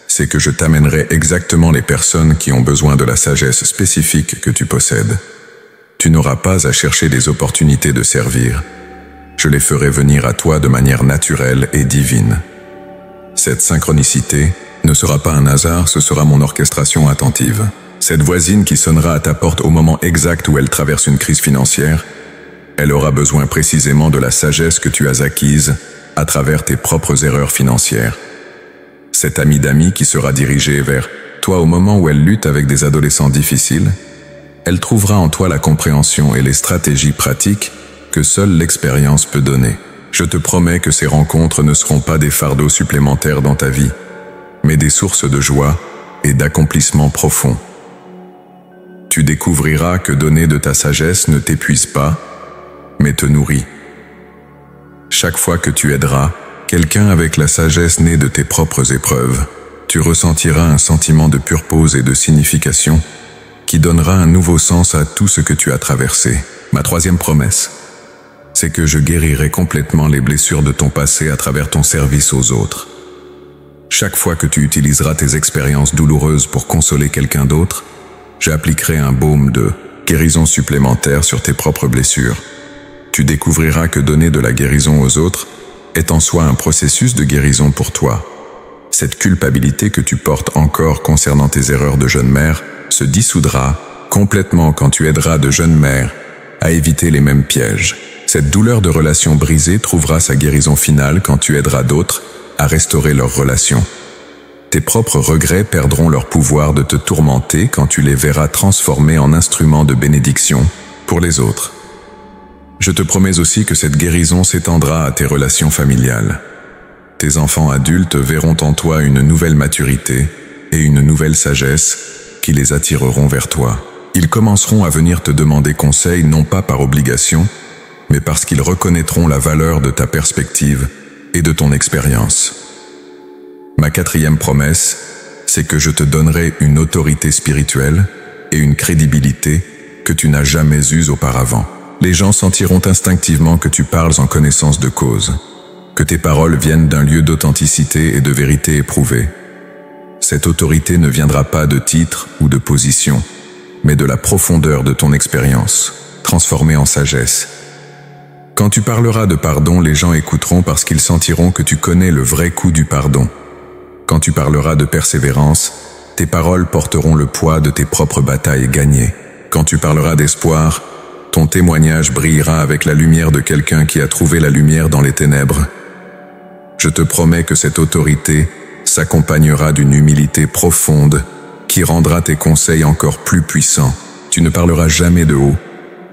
c'est que je t'amènerai exactement les personnes qui ont besoin de la sagesse spécifique que tu possèdes. Tu n'auras pas à chercher des opportunités de servir. Je les ferai venir à toi de manière naturelle et divine. Cette synchronicité ne sera pas un hasard, ce sera mon orchestration attentive. Cette voisine qui sonnera à ta porte au moment exact où elle traverse une crise financière, elle aura besoin précisément de la sagesse que tu as acquise à travers tes propres erreurs financières. Cette amie d'amis qui sera dirigée vers toi au moment où elle lutte avec des adolescents difficiles, elle trouvera en toi la compréhension et les stratégies pratiques que seule l'expérience peut donner. Je te promets que ces rencontres ne seront pas des fardeaux supplémentaires dans ta vie, mais des sources de joie et d'accomplissement profond. Tu découvriras que donner de ta sagesse ne t'épuise pas, mais te nourrit. Chaque fois que tu aideras quelqu'un avec la sagesse née de tes propres épreuves, tu ressentiras un sentiment de pure pause et de signification qui donnera un nouveau sens à tout ce que tu as traversé. Ma troisième promesse, c'est que je guérirai complètement les blessures de ton passé à travers ton service aux autres. Chaque fois que tu utiliseras tes expériences douloureuses pour consoler quelqu'un d'autre, j'appliquerai un baume de guérison supplémentaire sur tes propres blessures. Tu découvriras que donner de la guérison aux autres est en soi un processus de guérison pour toi. Cette culpabilité que tu portes encore concernant tes erreurs de jeune mère se dissoudra complètement quand tu aideras de jeunes mères à éviter les mêmes pièges. Cette douleur de relation brisée trouvera sa guérison finale quand tu aideras d'autres à restaurer leurs relations. Tes propres regrets perdront leur pouvoir de te tourmenter quand tu les verras transformés en instruments de bénédiction pour les autres. Je te promets aussi que cette guérison s'étendra à tes relations familiales. Tes enfants adultes verront en toi une nouvelle maturité et une nouvelle sagesse qui les attireront vers toi. Ils commenceront à venir te demander conseil non pas par obligation, mais parce qu'ils reconnaîtront la valeur de ta perspective et de ton expérience. Ma quatrième promesse, c'est que je te donnerai une autorité spirituelle et une crédibilité que tu n'as jamais eues auparavant. Les gens sentiront instinctivement que tu parles en connaissance de cause, que tes paroles viennent d'un lieu d'authenticité et de vérité éprouvée. Cette autorité ne viendra pas de titre ou de position, mais de la profondeur de ton expérience, transformée en sagesse. Quand tu parleras de pardon, les gens écouteront parce qu'ils sentiront que tu connais le vrai coût du pardon. Quand tu parleras de persévérance, tes paroles porteront le poids de tes propres batailles gagnées. Quand tu parleras d'espoir, ton témoignage brillera avec la lumière de quelqu'un qui a trouvé la lumière dans les ténèbres. Je te promets que cette autorité s'accompagnera d'une humilité profonde qui rendra tes conseils encore plus puissants. Tu ne parleras jamais de haut,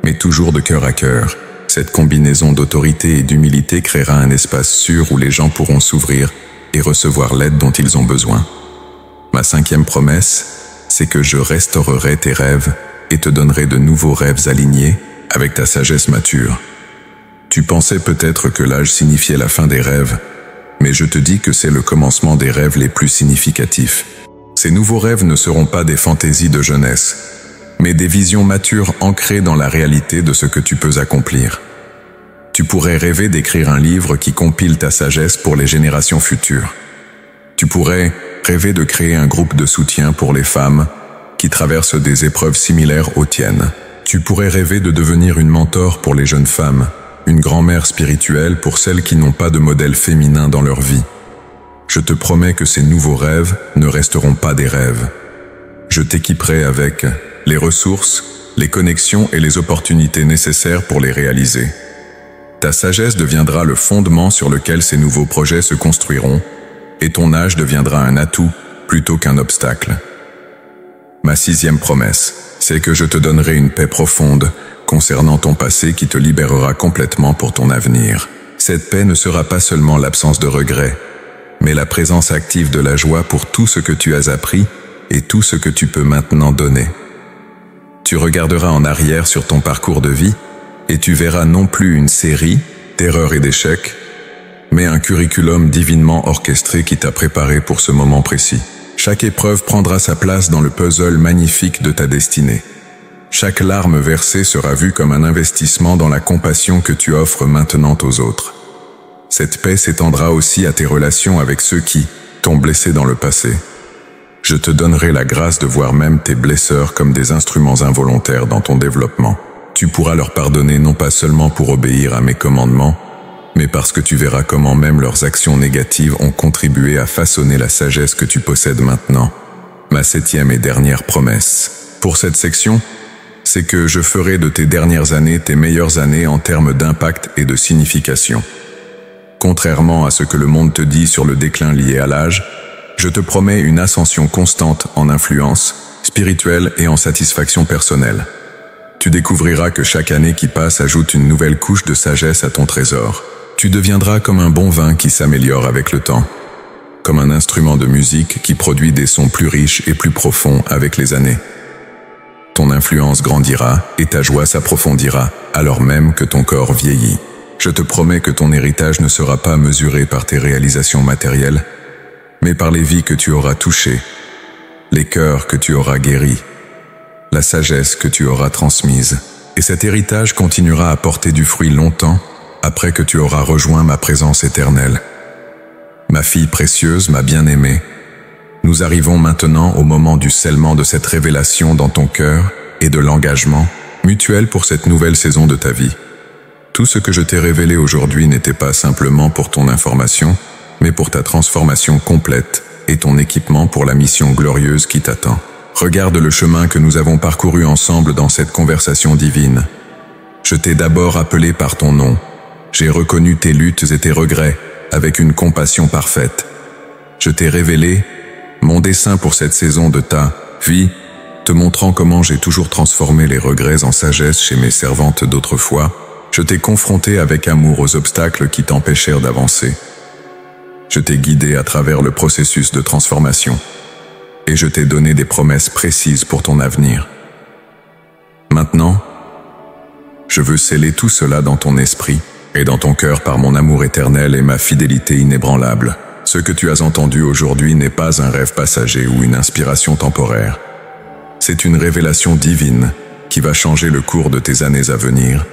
mais toujours de cœur à cœur. Cette combinaison d'autorité et d'humilité créera un espace sûr où les gens pourront s'ouvrir et recevoir l'aide dont ils ont besoin. Ma cinquième promesse, c'est que je restaurerai tes rêves et te donnerai de nouveaux rêves alignés avec ta sagesse mature. Tu pensais peut-être que l'âge signifiait la fin des rêves, mais je te dis que c'est le commencement des rêves les plus significatifs. Ces nouveaux rêves ne seront pas des fantaisies de jeunesse, mais des visions matures ancrées dans la réalité de ce que tu peux accomplir. Tu pourrais rêver d'écrire un livre qui compile ta sagesse pour les générations futures. Tu pourrais rêver de créer un groupe de soutien pour les femmes qui traversent des épreuves similaires aux tiennes. Tu pourrais rêver de devenir une mentor pour les jeunes femmes, une grand-mère spirituelle pour celles qui n'ont pas de modèle féminin dans leur vie. Je te promets que ces nouveaux rêves ne resteront pas des rêves. Je t'équiperai avec les ressources, les connexions et les opportunités nécessaires pour les réaliser. Ta sagesse deviendra le fondement sur lequel ces nouveaux projets se construiront, et ton âge deviendra un atout plutôt qu'un obstacle. Ma sixième promesse, c'est que je te donnerai une paix profonde concernant ton passé qui te libérera complètement pour ton avenir. Cette paix ne sera pas seulement l'absence de regret, mais la présence active de la joie pour tout ce que tu as appris et tout ce que tu peux maintenant donner. Tu regarderas en arrière sur ton parcours de vie et tu verras non plus une série d'erreurs et d'échecs, mais un curriculum divinement orchestré qui t'a préparé pour ce moment précis. Chaque épreuve prendra sa place dans le puzzle magnifique de ta destinée. Chaque larme versée sera vue comme un investissement dans la compassion que tu offres maintenant aux autres. Cette paix s'étendra aussi à tes relations avec ceux qui t'ont blessé dans le passé. Je te donnerai la grâce de voir même tes blesseurs comme des instruments involontaires dans ton développement. Tu pourras leur pardonner non pas seulement pour obéir à mes commandements, mais parce que tu verras comment même leurs actions négatives ont contribué à façonner la sagesse que tu possèdes maintenant. Ma 7e et dernière promesse. Pour cette section, c'est que je ferai de tes dernières années tes meilleures années en termes d'impact et de signification. Contrairement à ce que le monde te dit sur le déclin lié à l'âge, je te promets une ascension constante en influence, spirituelle et en satisfaction personnelle. Tu découvriras que chaque année qui passe ajoute une nouvelle couche de sagesse à ton trésor. Tu deviendras comme un bon vin qui s'améliore avec le temps, comme un instrument de musique qui produit des sons plus riches et plus profonds avec les années. Ton influence grandira et ta joie s'approfondira, alors même que ton corps vieillit. Je te promets que ton héritage ne sera pas mesuré par tes réalisations matérielles, mais par les vies que tu auras touchées, les cœurs que tu auras guéris, la sagesse que tu auras transmise. Et cet héritage continuera à porter du fruit longtemps après que tu auras rejoint ma présence éternelle. Ma fille précieuse, ma bien-aimée, nous arrivons maintenant au moment du scellement de cette révélation dans ton cœur et de l'engagement mutuel pour cette nouvelle saison de ta vie. Tout ce que je t'ai révélé aujourd'hui n'était pas simplement pour ton information, mais pour ta transformation complète et ton équipement pour la mission glorieuse qui t'attend. Regarde le chemin que nous avons parcouru ensemble dans cette conversation divine. Je t'ai d'abord appelé par ton nom. J'ai reconnu tes luttes et tes regrets avec une compassion parfaite. Je t'ai révélé mon dessein pour cette saison de ta vie, te montrant comment j'ai toujours transformé les regrets en sagesse chez mes servantes d'autrefois. Je t'ai confronté avec amour aux obstacles qui t'empêchèrent d'avancer. Je t'ai guidé à travers le processus de transformation. Et je t'ai donné des promesses précises pour ton avenir. Maintenant, je veux sceller tout cela dans ton esprit et dans ton cœur par mon amour éternel et ma fidélité inébranlable. Ce que tu as entendu aujourd'hui n'est pas un rêve passager ou une inspiration temporaire. C'est une révélation divine qui va changer le cours de tes années à venir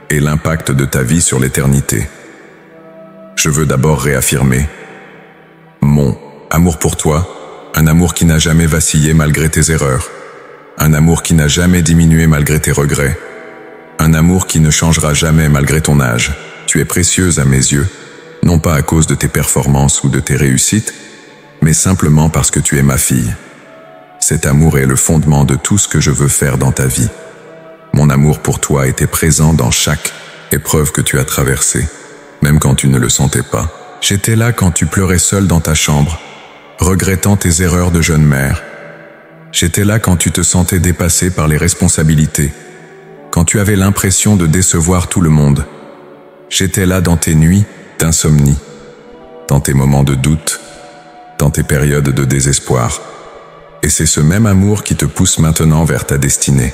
et l'impact de ta vie sur l'éternité. Je veux d'abord réaffirmer mon amour pour toi, un amour qui n'a jamais vacillé malgré tes erreurs, un amour qui n'a jamais diminué malgré tes regrets, un amour qui ne changera jamais malgré ton âge. Tu es précieuse à mes yeux, non pas à cause de tes performances ou de tes réussites, mais simplement parce que tu es ma fille. Cet amour est le fondement de tout ce que je veux faire dans ta vie. Mon amour pour toi était présent dans chaque épreuve que tu as traversée, même quand tu ne le sentais pas. J'étais là quand tu pleurais seule dans ta chambre, regrettant tes erreurs de jeune mère. J'étais là quand tu te sentais dépassée par les responsabilités, quand tu avais l'impression de décevoir tout le monde. J'étais là dans tes nuits d'insomnie, dans tes moments de doute, dans tes périodes de désespoir. Et c'est ce même amour qui te pousse maintenant vers ta destinée.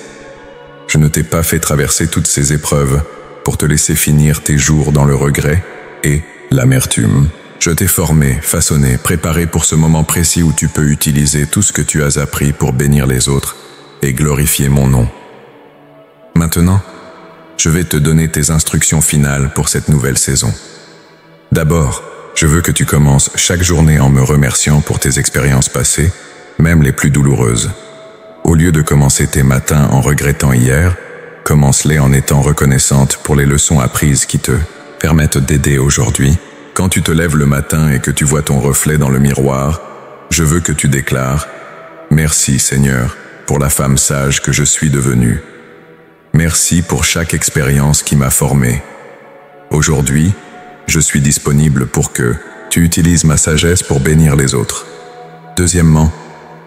Je ne t'ai pas fait traverser toutes ces épreuves pour te laisser finir tes jours dans le regret et l'amertume. Je t'ai formé, façonné, préparé pour ce moment précis où tu peux utiliser tout ce que tu as appris pour bénir les autres et glorifier mon nom. Maintenant, je vais te donner tes instructions finales pour cette nouvelle saison. D'abord, je veux que tu commences chaque journée en me remerciant pour tes expériences passées, même les plus douloureuses. Au lieu de commencer tes matins en regrettant hier, commence-les en étant reconnaissante pour les leçons apprises qui te permettent d'aider aujourd'hui. Quand tu te lèves le matin et que tu vois ton reflet dans le miroir, je veux que tu déclares « Merci Seigneur pour la femme sage que je suis devenue. Merci pour chaque expérience qui m'a formée. Aujourd'hui, je suis disponible pour que tu utilises ma sagesse pour bénir les autres. » Deuxièmement,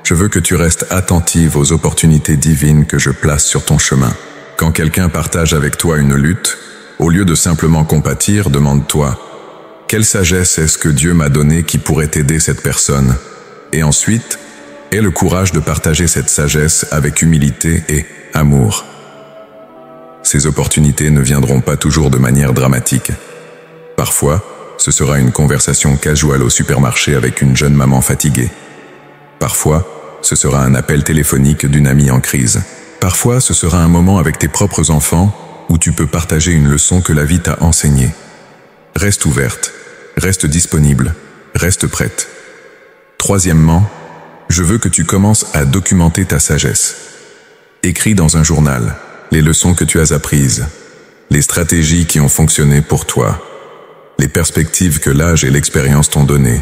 je veux que tu restes attentive aux opportunités divines que je place sur ton chemin. Quand quelqu'un partage avec toi une lutte, Au lieu de simplement compatir, demande-toi, quelle sagesse est-ce que Dieu m'a donnée qui pourrait aider cette personne? Et ensuite, aie le courage de partager cette sagesse avec humilité et amour. Ces opportunités ne viendront pas toujours de manière dramatique. Parfois, ce sera une conversation casual au supermarché avec une jeune maman fatiguée. Parfois, ce sera un appel téléphonique d'une amie en crise. Parfois, ce sera un moment avec tes propres enfants où tu peux partager une leçon que la vie t'a enseignée. Reste ouverte, reste disponible, reste prête. Troisièmement, je veux que tu commences à documenter ta sagesse. Écris dans un journal les leçons que tu as apprises, les stratégies qui ont fonctionné pour toi, les perspectives que l'âge et l'expérience t'ont données.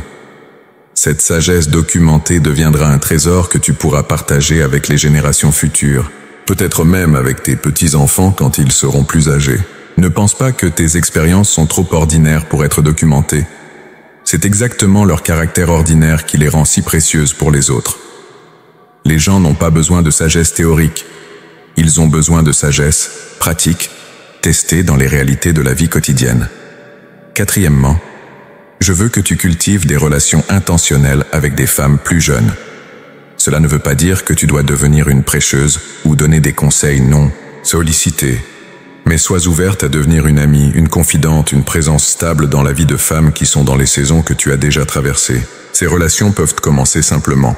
Cette sagesse documentée deviendra un trésor que tu pourras partager avec les générations futures, peut-être même avec tes petits-enfants quand ils seront plus âgés. Ne pense pas que tes expériences sont trop ordinaires pour être documentées. C'est exactement leur caractère ordinaire qui les rend si précieuses pour les autres. Les gens n'ont pas besoin de sagesse théorique. Ils ont besoin de sagesse pratique, testée dans les réalités de la vie quotidienne. Quatrièmement, je veux que tu cultives des relations intentionnelles avec des femmes plus jeunes. Cela ne veut pas dire que tu dois devenir une prêcheuse ou donner des conseils non sollicités. Mais sois ouverte à devenir une amie, une confidente, une présence stable dans la vie de femmes qui sont dans les saisons que tu as déjà traversées. Ces relations peuvent commencer simplement.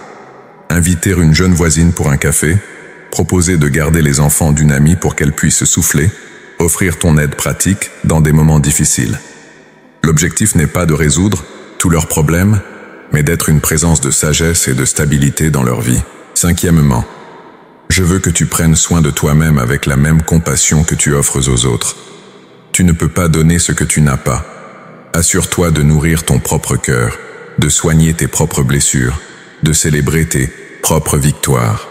Inviter une jeune voisine pour un café, proposer de garder les enfants d'une amie pour qu'elle puisse souffler, offrir ton aide pratique dans des moments difficiles. L'objectif n'est pas de résoudre tous leurs problèmes, mais d'être une présence de sagesse et de stabilité dans leur vie. Cinquièmement, je veux que tu prennes soin de toi-même avec la même compassion que tu offres aux autres. Tu ne peux pas donner ce que tu n'as pas. Assure-toi de nourrir ton propre cœur, de soigner tes propres blessures, de célébrer tes propres victoires.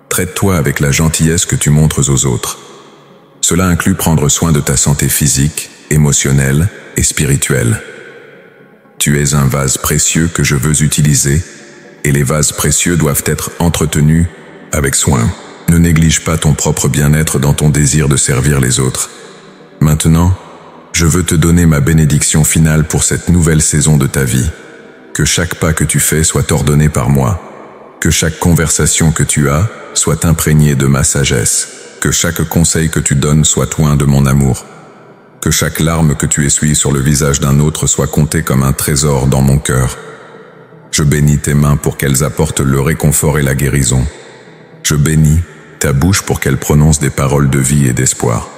Traite-toi avec la gentillesse que tu montres aux autres. Cela inclut prendre soin de ta santé physique, émotionnelle et spirituelle. Tu es un vase précieux que je veux utiliser, et les vases précieux doivent être entretenus avec soin. Ne néglige pas ton propre bien-être dans ton désir de servir les autres. Maintenant, je veux te donner ma bénédiction finale pour cette nouvelle saison de ta vie. Que chaque pas que tu fais soit ordonné par moi. Que chaque conversation que tu as soit imprégnée de ma sagesse. Que chaque conseil que tu donnes soit oint de mon amour. Que chaque larme que tu essuies sur le visage d'un autre soit comptée comme un trésor dans mon cœur. Je bénis tes mains pour qu'elles apportent le réconfort et la guérison. Je bénis ta bouche pour qu'elle prononce des paroles de vie et d'espoir.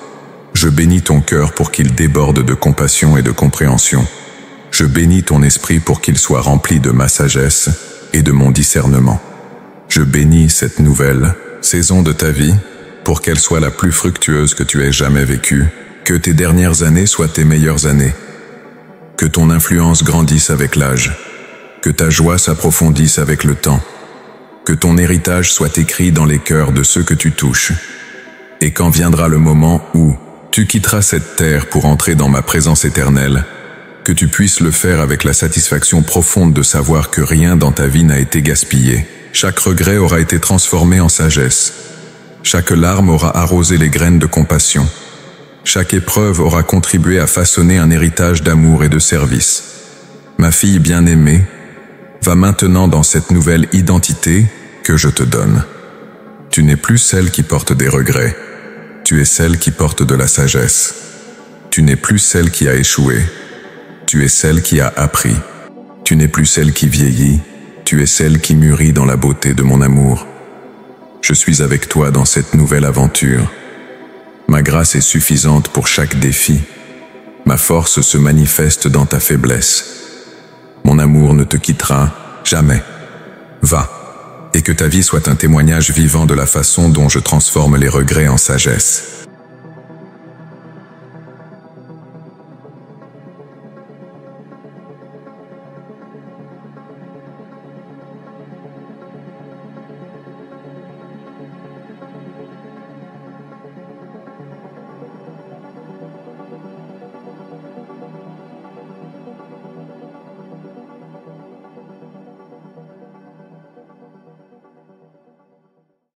Je bénis ton cœur pour qu'il déborde de compassion et de compréhension. Je bénis ton esprit pour qu'il soit rempli de ma sagesse et de mon discernement. Je bénis cette nouvelle saison de ta vie pour qu'elle soit la plus fructueuse que tu aies jamais vécue. Que tes dernières années soient tes meilleures années. Que ton influence grandisse avec l'âge. Que ta joie s'approfondisse avec le temps. Que ton héritage soit écrit dans les cœurs de ceux que tu touches. Et quand viendra le moment où tu quitteras cette terre pour entrer dans ma présence éternelle, que tu puisses le faire avec la satisfaction profonde de savoir que rien dans ta vie n'a été gaspillé. Chaque regret aura été transformé en sagesse. Chaque larme aura arrosé les graines de compassion. Chaque épreuve aura contribué à façonner un héritage d'amour et de service. Ma fille bien-aimée, va maintenant dans cette nouvelle identité que je te donne. Tu n'es plus celle qui porte des regrets. Tu es celle qui porte de la sagesse. Tu n'es plus celle qui a échoué. Tu es celle qui a appris. Tu n'es plus celle qui vieillit. Tu es celle qui mûrit dans la beauté de mon amour. Je suis avec toi dans cette nouvelle aventure. Ma grâce est suffisante pour chaque défi. Ma force se manifeste dans ta faiblesse. Mon amour ne te quittera jamais. Va, et que ta vie soit un témoignage vivant de la façon dont je transforme les regrets en sagesse.